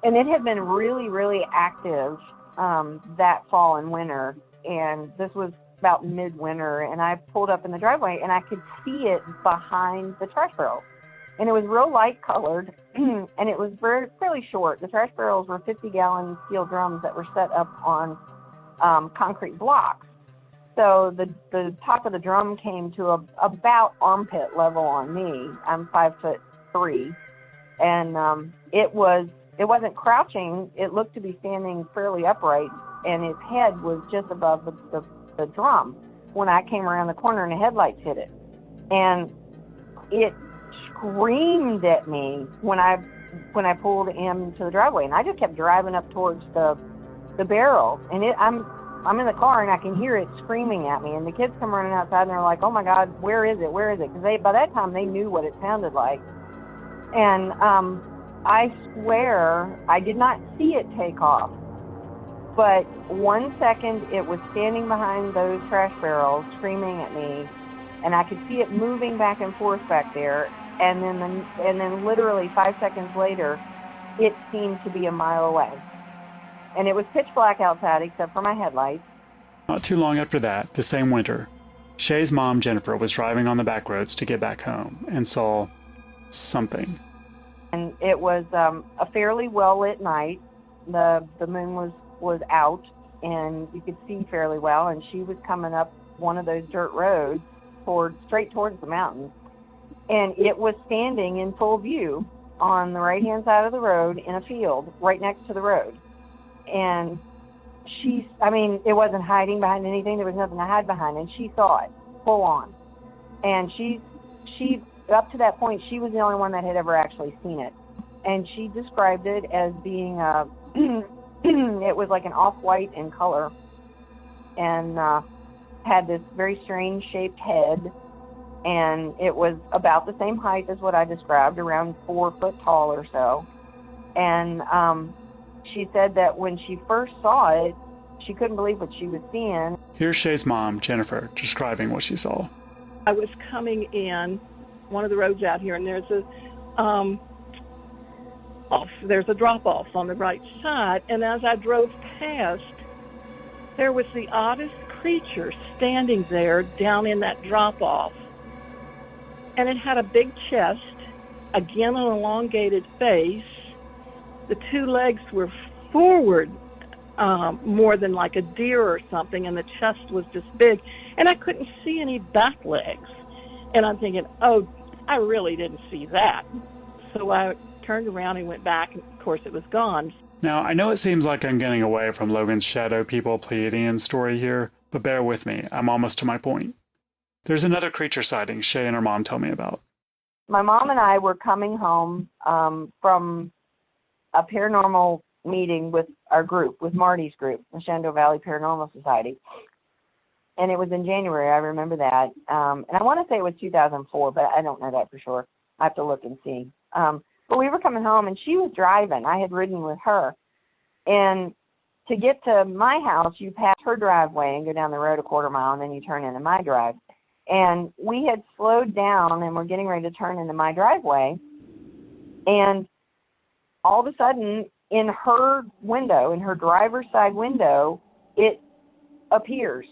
S9: and it had been really, really active that fall and winter, and this was about midwinter, and I pulled up in the driveway, and I could see it behind the trash barrel, and it was real light colored, and it was fairly short. The trash barrels were 50-gallon steel drums that were set up on concrete blocks. So the top of the drum came to about armpit level on me. I'm 5'3", and it wasn't crouching. It looked to be standing fairly upright, and its head was just above the drum when I came around the corner and the headlights hit it, and it screamed at me when I pulled into the driveway, and I just kept driving up towards the barrel, and I'm in the car, and I can hear it screaming at me, and the kids come running outside, and they're like, "Oh my God, where is it? Where is it?" Because by that time they knew what it sounded like, and I swear I did not see it take off, but 1 second it was standing behind those trash barrels screaming at me, and I could see it moving back and forth back there, and then literally 5 seconds later it seemed to be a mile away. And it was pitch black outside except for my headlights.
S1: Not too long after that, the same winter, Shea's mom, Jennifer, was driving on the back roads to get back home and saw something.
S9: And it was a fairly well-lit night. The moon was out, and you could see fairly well, and she was coming up one of those dirt roads straight towards the mountains. And it was standing in full view on the right-hand side of the road in a field right next to the road. And it wasn't hiding behind anything. There was nothing to hide behind. And she saw it full on. And she up to that point, she was the only one that had ever actually seen it. And she described it as being it was like an off-white in color, and had this very strange shaped head. And it was about the same height as what I described, around 4 foot tall or so. And she said that when she first saw it, she couldn't believe what she was seeing.
S1: Here's Shea's mom, Jennifer, describing what she saw.
S8: I was coming in one of the roads out here, and there's a drop-off on the right side, and as I drove past, there was the oddest creature standing there down in that drop-off. And it had a big chest, again an elongated face. The two legs were forward more than like a deer or something, and the chest was just big. And I couldn't see any back legs. And I'm thinking, oh, I really didn't see that. So I turned around and went back, and of course it was gone.
S1: Now, I know it seems like I'm getting away from Logan's Shadow People Pleiadian story here, but bear with me, I'm almost to my point. There's another creature sighting Shea and her mom tell me about.
S9: My mom and I were coming home from a paranormal meeting with our group, with Marty's group, the Shenandoah Valley Paranormal Society. And it was in January, I remember that. And I want to say it was 2004, but I don't know that for sure. I have to look and see. But we were coming home, and she was driving. I had ridden with her. And to get to my house, you pass her driveway and go down the road a quarter mile, and then you turn into my drive. And we had slowed down, and we're getting ready to turn into my driveway. And all of a sudden, in her window, in her driver's side window, it appears.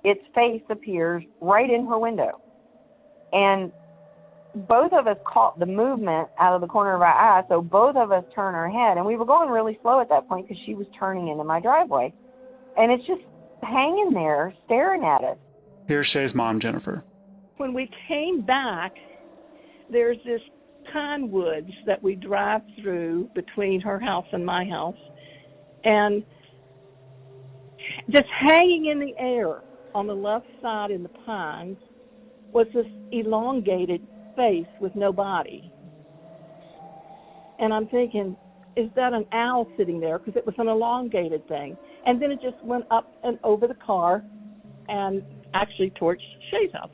S9: Its face appears right in her window. And both of us caught the movement out of the corner of our eye, so both of us turned our head. And we were going really slow at that point because she was turning into my driveway. And it's just hanging there, staring at us.
S1: Here's Shea's mom, Jennifer.
S8: When we came back, there's this pine woods that we drive through between her house and my house. And just hanging in the air on the left side in the pines was this elongated face with no body. And I'm thinking, is that an owl sitting there? Because it was an elongated thing. And then it just went up and over the car and actually towards Shea's house.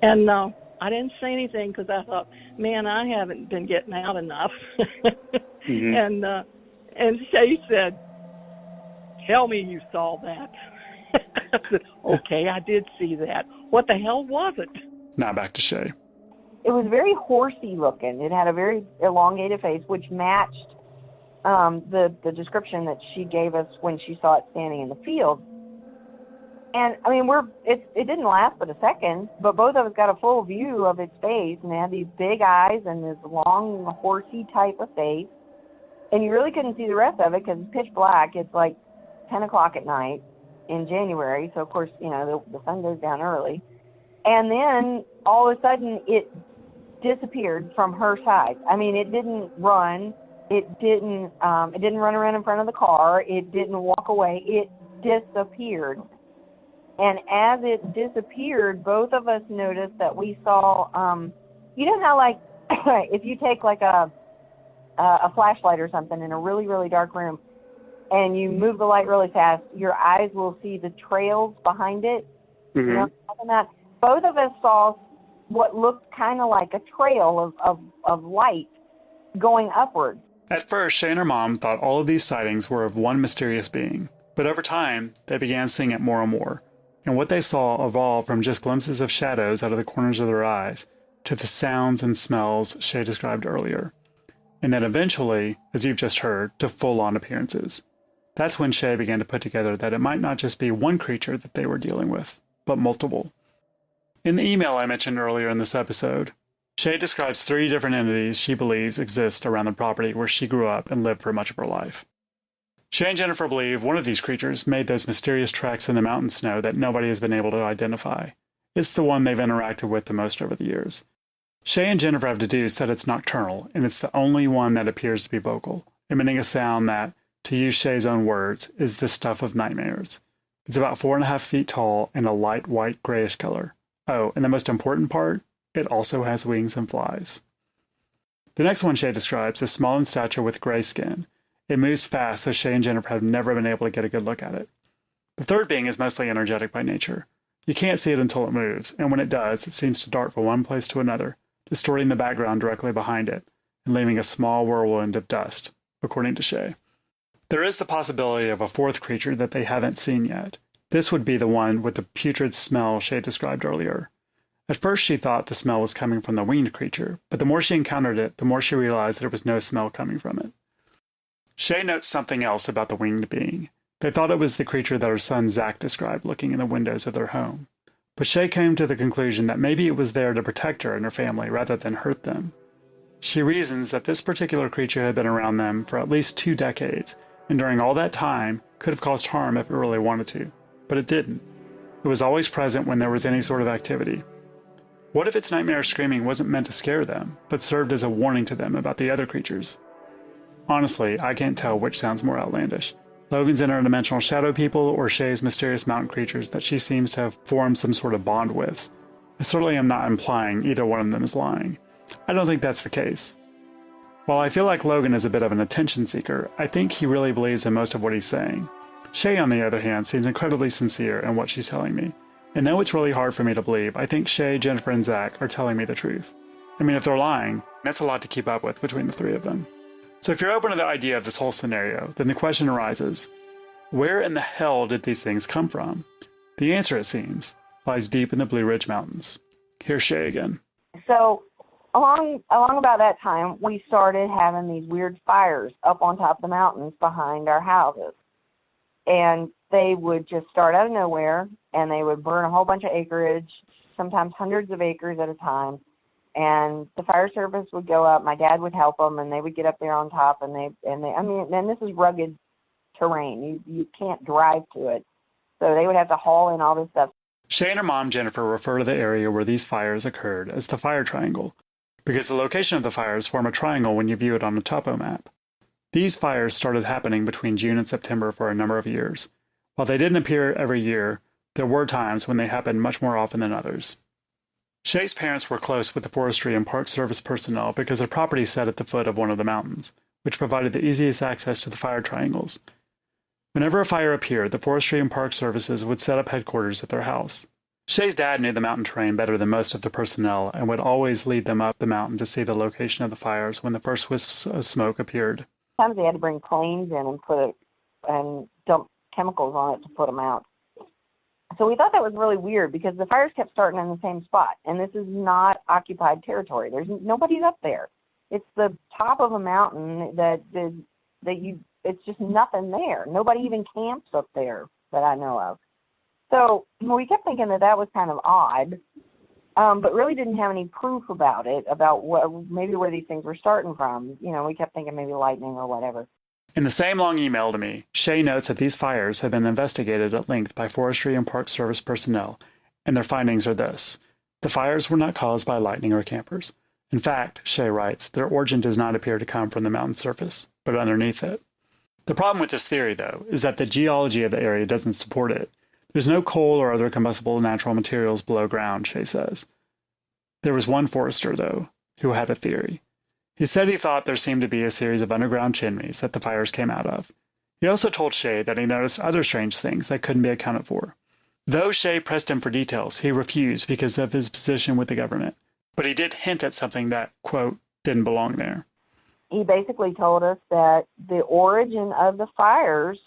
S8: And I didn't say anything because I thought, man, I haven't been getting out enough. Mm-hmm. And Shea said, tell me you saw that.
S2: I said, okay, I did see that. What the hell was it?
S1: Now back to Shea.
S9: It was very horsey looking. It had a very elongated face, which matched the description that she gave us when she saw it standing in the field. And I mean, it didn't last but a second, but both of us got a full view of its face, and it had these big eyes and this long horsey type of face, and you really couldn't see the rest of it because it's pitch black. It's like 10 o'clock at night in January, so of course, you know, the sun goes down early, and then all of a sudden it disappeared from her side. I mean, it didn't run. It didn't run around in front of the car. It didn't walk away. It disappeared. And as it disappeared, both of us noticed that we saw, you know how, like, if you take, like, a flashlight or something in a really, really dark room and you move the light really fast, your eyes will see the trails behind it.
S4: Mm-hmm.
S9: You know, that. Both of us saw what looked kind of like a trail of light going upward.
S1: At first, Shea and her mom thought all of these sightings were of one mysterious being, but over time, they began seeing it more and more. And what they saw evolved from just glimpses of shadows out of the corners of their eyes to the sounds and smells Shea described earlier. And then eventually, as you've just heard, to full-on appearances. That's when Shea began to put together that it might not just be one creature that they were dealing with, but multiple. In the email I mentioned earlier in this episode, Shea describes 3 different entities she believes exist around the property where she grew up and lived for much of her life. Shea and Jennifer believe one of these creatures made those mysterious tracks in the mountain snow that nobody has been able to identify. It's the one they've interacted with the most over the years. Shea and Jennifer have deduced that it's nocturnal, and it's the only one that appears to be vocal, emitting a sound that, to use Shea's own words, is the stuff of nightmares. It's about 4.5 feet tall and a light white grayish color. Oh, and the most important part, it also has wings and flies. The next one Shea describes is small in stature with gray skin. It moves fast, so Shea and Jennifer have never been able to get a good look at it. The third being is mostly energetic by nature. You can't see it until it moves, and when it does, it seems to dart from one place to another, distorting the background directly behind it, and leaving a small whirlwind of dust, according to Shea. There is the possibility of a fourth creature that they haven't seen yet. This would be the one with the putrid smell Shea described earlier. At first she thought the smell was coming from the winged creature, but the more she encountered it, the more she realized there was no smell coming from it. Shea notes something else about the winged being. They thought it was the creature that her son Zach described looking in the windows of their home. But Shea came to the conclusion that maybe it was there to protect her and her family rather than hurt them. She reasons that this particular creature had been around them for at least 2 decades, and during all that time could have caused harm if it really wanted to. But it didn't. It was always present when there was any sort of activity. What if its nightmare screaming wasn't meant to scare them, but served as a warning to them about the other creatures? Honestly, I can't tell which sounds more outlandish. Logan's interdimensional shadow people or Shea's mysterious mountain creatures that she seems to have formed some sort of bond with. I certainly am not implying either one of them is lying. I don't think that's the case. While I feel like Logan is a bit of an attention seeker, I think he really believes in most of what he's saying. Shea, on the other hand, seems incredibly sincere in what she's telling me. And though it's really hard for me to believe, I think Shea, Jennifer, and Zach are telling me the truth. I mean, if they're lying, that's a lot to keep up with between the 3 of them. So if you're open to the idea of this whole scenario, then the question arises, where in the hell did these things come from? The answer, it seems, lies deep in the Blue Ridge Mountains. Here's Shea again.
S9: So along about that time, we started having these weird fires up on top of the mountains behind our houses. And they would just start out of nowhere, and they would burn a whole bunch of acreage, sometimes hundreds of acres at a time. And the fire service would go up. My dad would help them, and they would get up there on top. And this is rugged terrain. You can't drive to it, so they would have to haul in all this stuff.
S1: Shea and her mom Jennifer refer to the area where these fires occurred as the fire triangle, because the location of the fires form a triangle when you view it on a topo map. These fires started happening between June and September for a number of years. While they didn't appear every year, there were times when they happened much more often than others. Shea's parents were close with the forestry and park service personnel because their property sat at the foot of one of the mountains, which provided the easiest access to the fire triangles. Whenever a fire appeared, the forestry and park services would set up headquarters at their house. Shea's dad knew the mountain terrain better than most of the personnel and would always lead them up the mountain to see the location of the fires when the first wisps of smoke appeared.
S9: Sometimes they had to bring planes in and dump chemicals on it to put them out. So we thought that was really weird because the fires kept starting in the same spot, and this is not occupied territory. There's nobody's up there. It's the top of a mountain it's just nothing there. Nobody even camps up there that I know of. So we kept thinking that was kind of odd, but really didn't have any proof about it, about maybe where these things were starting from. We kept thinking maybe lightning or whatever.
S1: In the same long email to me, Shea notes that these fires have been investigated at length by Forestry and Park Service personnel, and their findings are this. The fires were not caused by lightning or campers. In fact, Shea writes, their origin does not appear to come from the mountain surface, but underneath it. The problem with this theory, though, is that the geology of the area doesn't support it. There's no coal or other combustible natural materials below ground, Shea says. There was one forester, though, who had a theory. He said he thought there seemed to be a series of underground chimneys that the fires came out of. He also told Shea that he noticed other strange things that couldn't be accounted for. Though Shea pressed him for details, he refused because of his position with the government. But he did hint at something that, quote, didn't belong there.
S9: He basically told us that the origin of the fires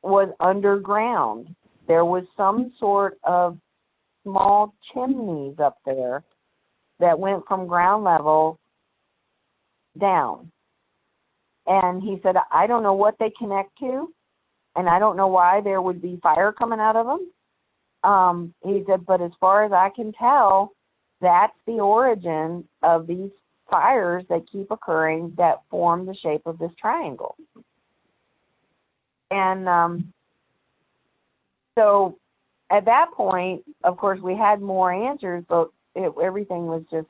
S9: was underground. There was some sort of small chimneys up there that went from ground level down. And he said, I don't know what they connect to, and I don't know why there would be fire coming out of them. He said, but as far as I can tell, that's the origin of these fires that keep occurring that form the shape of this triangle. And so at that point, of course, we had more answers, but everything was just,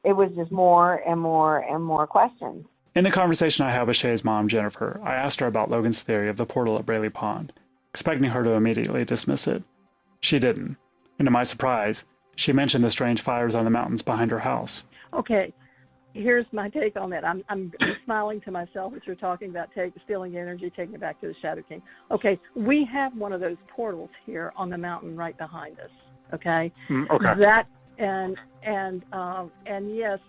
S9: it was just more and more and more questions.
S1: In the conversation I had with Shea's mom, Jennifer, I asked her about Logan's theory of the portal at Braley Pond, expecting her to immediately dismiss it. She didn't, and to my surprise, she mentioned the strange fires on the mountains behind her house.
S8: Okay, here's my take on that. I'm smiling to myself as you're talking about stealing energy, taking it back to the Shadow King. Okay, we have one of those portals here on the mountain right behind us. Okay.
S1: Okay.
S8: That and yes,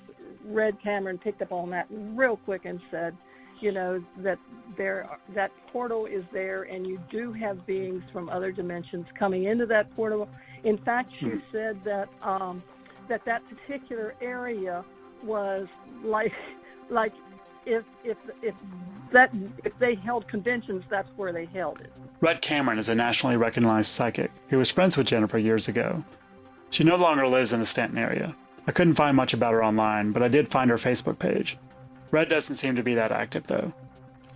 S8: Red Cameron picked up on that real quick and said, that that portal is there, and you do have beings from other dimensions coming into that portal. In fact, she said that that particular area was like if they held conventions, that's where they held it.
S1: Red Cameron is a nationally recognized psychic who was friends with Jennifer years ago. She no longer lives in the Stanton area. I couldn't find much about her online, but I did find her Facebook page. Red doesn't seem to be that active, though.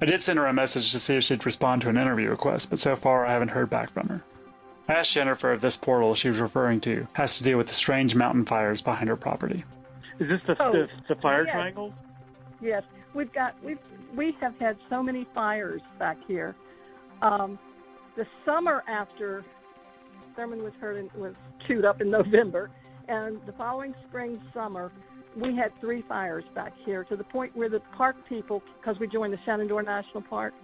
S1: I did send her a message to see if she'd respond to an interview request, but so far I haven't heard back from her. I asked Jennifer if this portal she was referring to has to do with the strange mountain fires behind her property.
S4: Is this the fire triangle?
S8: Yes, we have had so many fires back here. The summer after Thurman was chewed up in November, and the following spring, summer, we had 3 fires back here, to the point where the park people, because we joined the Shenandoah National Park,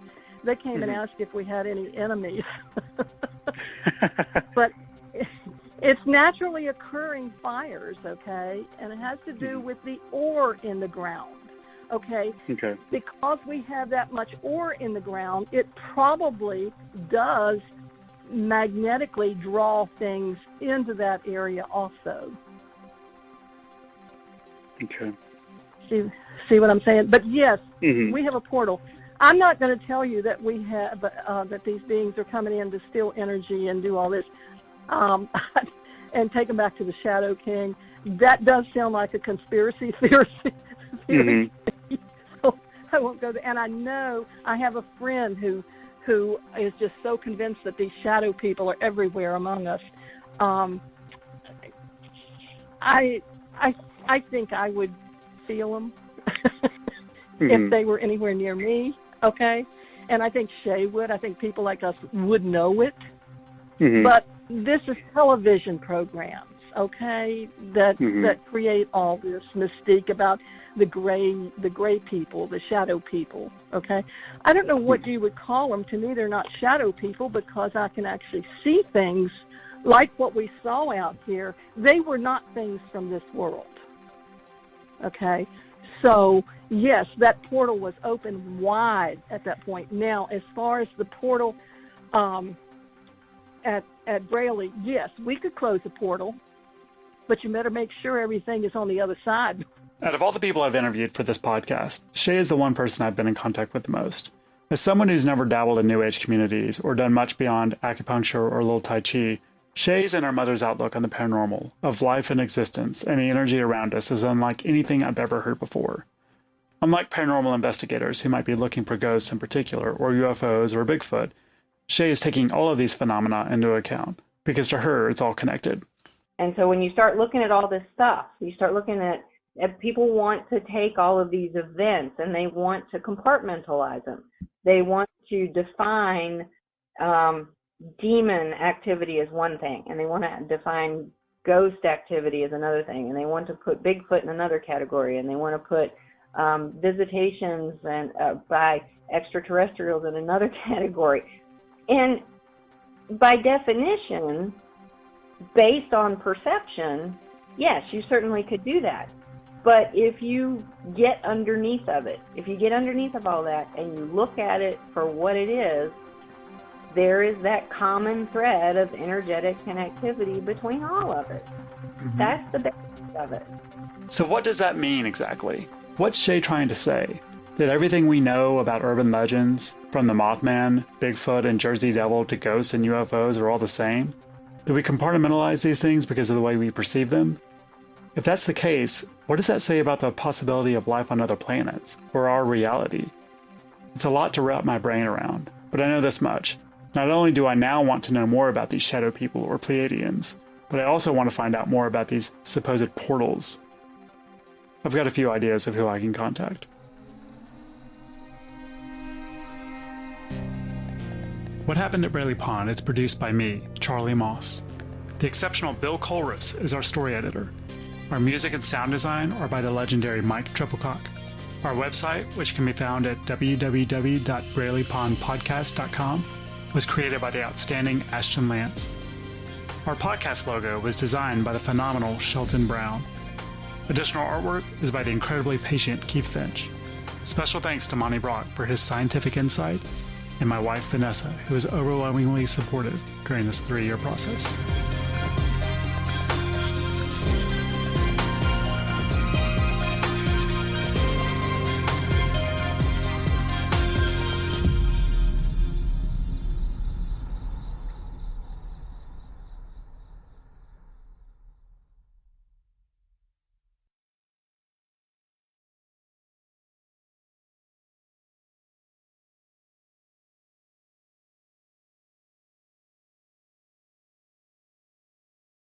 S8: they came and asked if we had any enemies. But it's naturally occurring fires, okay? And it has to do with the ore in the ground, okay?
S4: Okay.
S8: Because we have that much ore in the ground, it probably does magnetically draw things into that area also.
S4: Okay.
S8: See what I'm saying? But yes, we have a portal. I'm not going to tell you that we have that these beings are coming in to steal energy and do all this, and take them back to the Shadow King. That does sound like a conspiracy theory. So I won't go there. And I know I have a friend who is just so convinced that these shadow people are everywhere among us. I think I would feel them if they were anywhere near me, okay? And I think Shea would. I think people like us would know it. But this is television programs, okay, that create all this mystique about the gray people, the shadow people, okay? I don't know what you would call them. To me, they're not shadow people because I can actually see things like what we saw out here. They were not things from this world, okay? So, yes, that portal was open wide at that point. Now, as far as the portal, at Braley, yes, we could close the portal, but you better make sure everything is on the other side.
S1: Out of all the people I've interviewed for this podcast, Shea is the one person I've been in contact with the most. As someone who's never dabbled in New Age communities or done much beyond acupuncture or little Tai Chi, Shea's and her mother's outlook on the paranormal, of life and existence, and the energy around us is unlike anything I've ever heard before. Unlike paranormal investigators who might be looking for ghosts in particular, or UFOs or Bigfoot, Shea is taking all of these phenomena into account, because to her, it's all connected.
S9: And so when you start looking at all this stuff, you start looking at people want to take all of these events and they want to compartmentalize them. They want to define demon activity as one thing, and they want to define ghost activity as another thing, and they want to put Bigfoot in another category, and they want to put visitations and by extraterrestrials in another category. And by definition, based on perception, yes, you certainly could do that. But if you get underneath of it, if you get underneath of all that and you look at it for what it is, there is that common thread of energetic connectivity between all of it. Mm-hmm. That's the basis of it.
S1: So what does that mean exactly? What's Shea trying to say? That everything we know about urban legends, from the Mothman, Bigfoot, and Jersey Devil to ghosts and UFOs are all the same? Do we compartmentalize these things because of the way we perceive them? If that's the case, what does that say about the possibility of life on other planets, or our reality? It's a lot to wrap my brain around, but I know this much. Not only do I now want to know more about these shadow people or Pleiadians, but I also want to find out more about these supposed portals. I've got a few ideas of who I can contact. What Happened at Braley Pond is produced by me, Charlie Moss. The exceptional Bill Colrus is our story editor. Our music and sound design are by the legendary Mike Trebilcock. Our website, which can be found at www.braleypondpodcast.com, was created by the outstanding Ashton Lance. Our podcast logo was designed by the phenomenal Shelton Brown. Additional artwork is by the incredibly patient Keith Finch. Special thanks to Monty Brock for his scientific insight, and my wife Vanessa, who was overwhelmingly supportive during this 3-year process.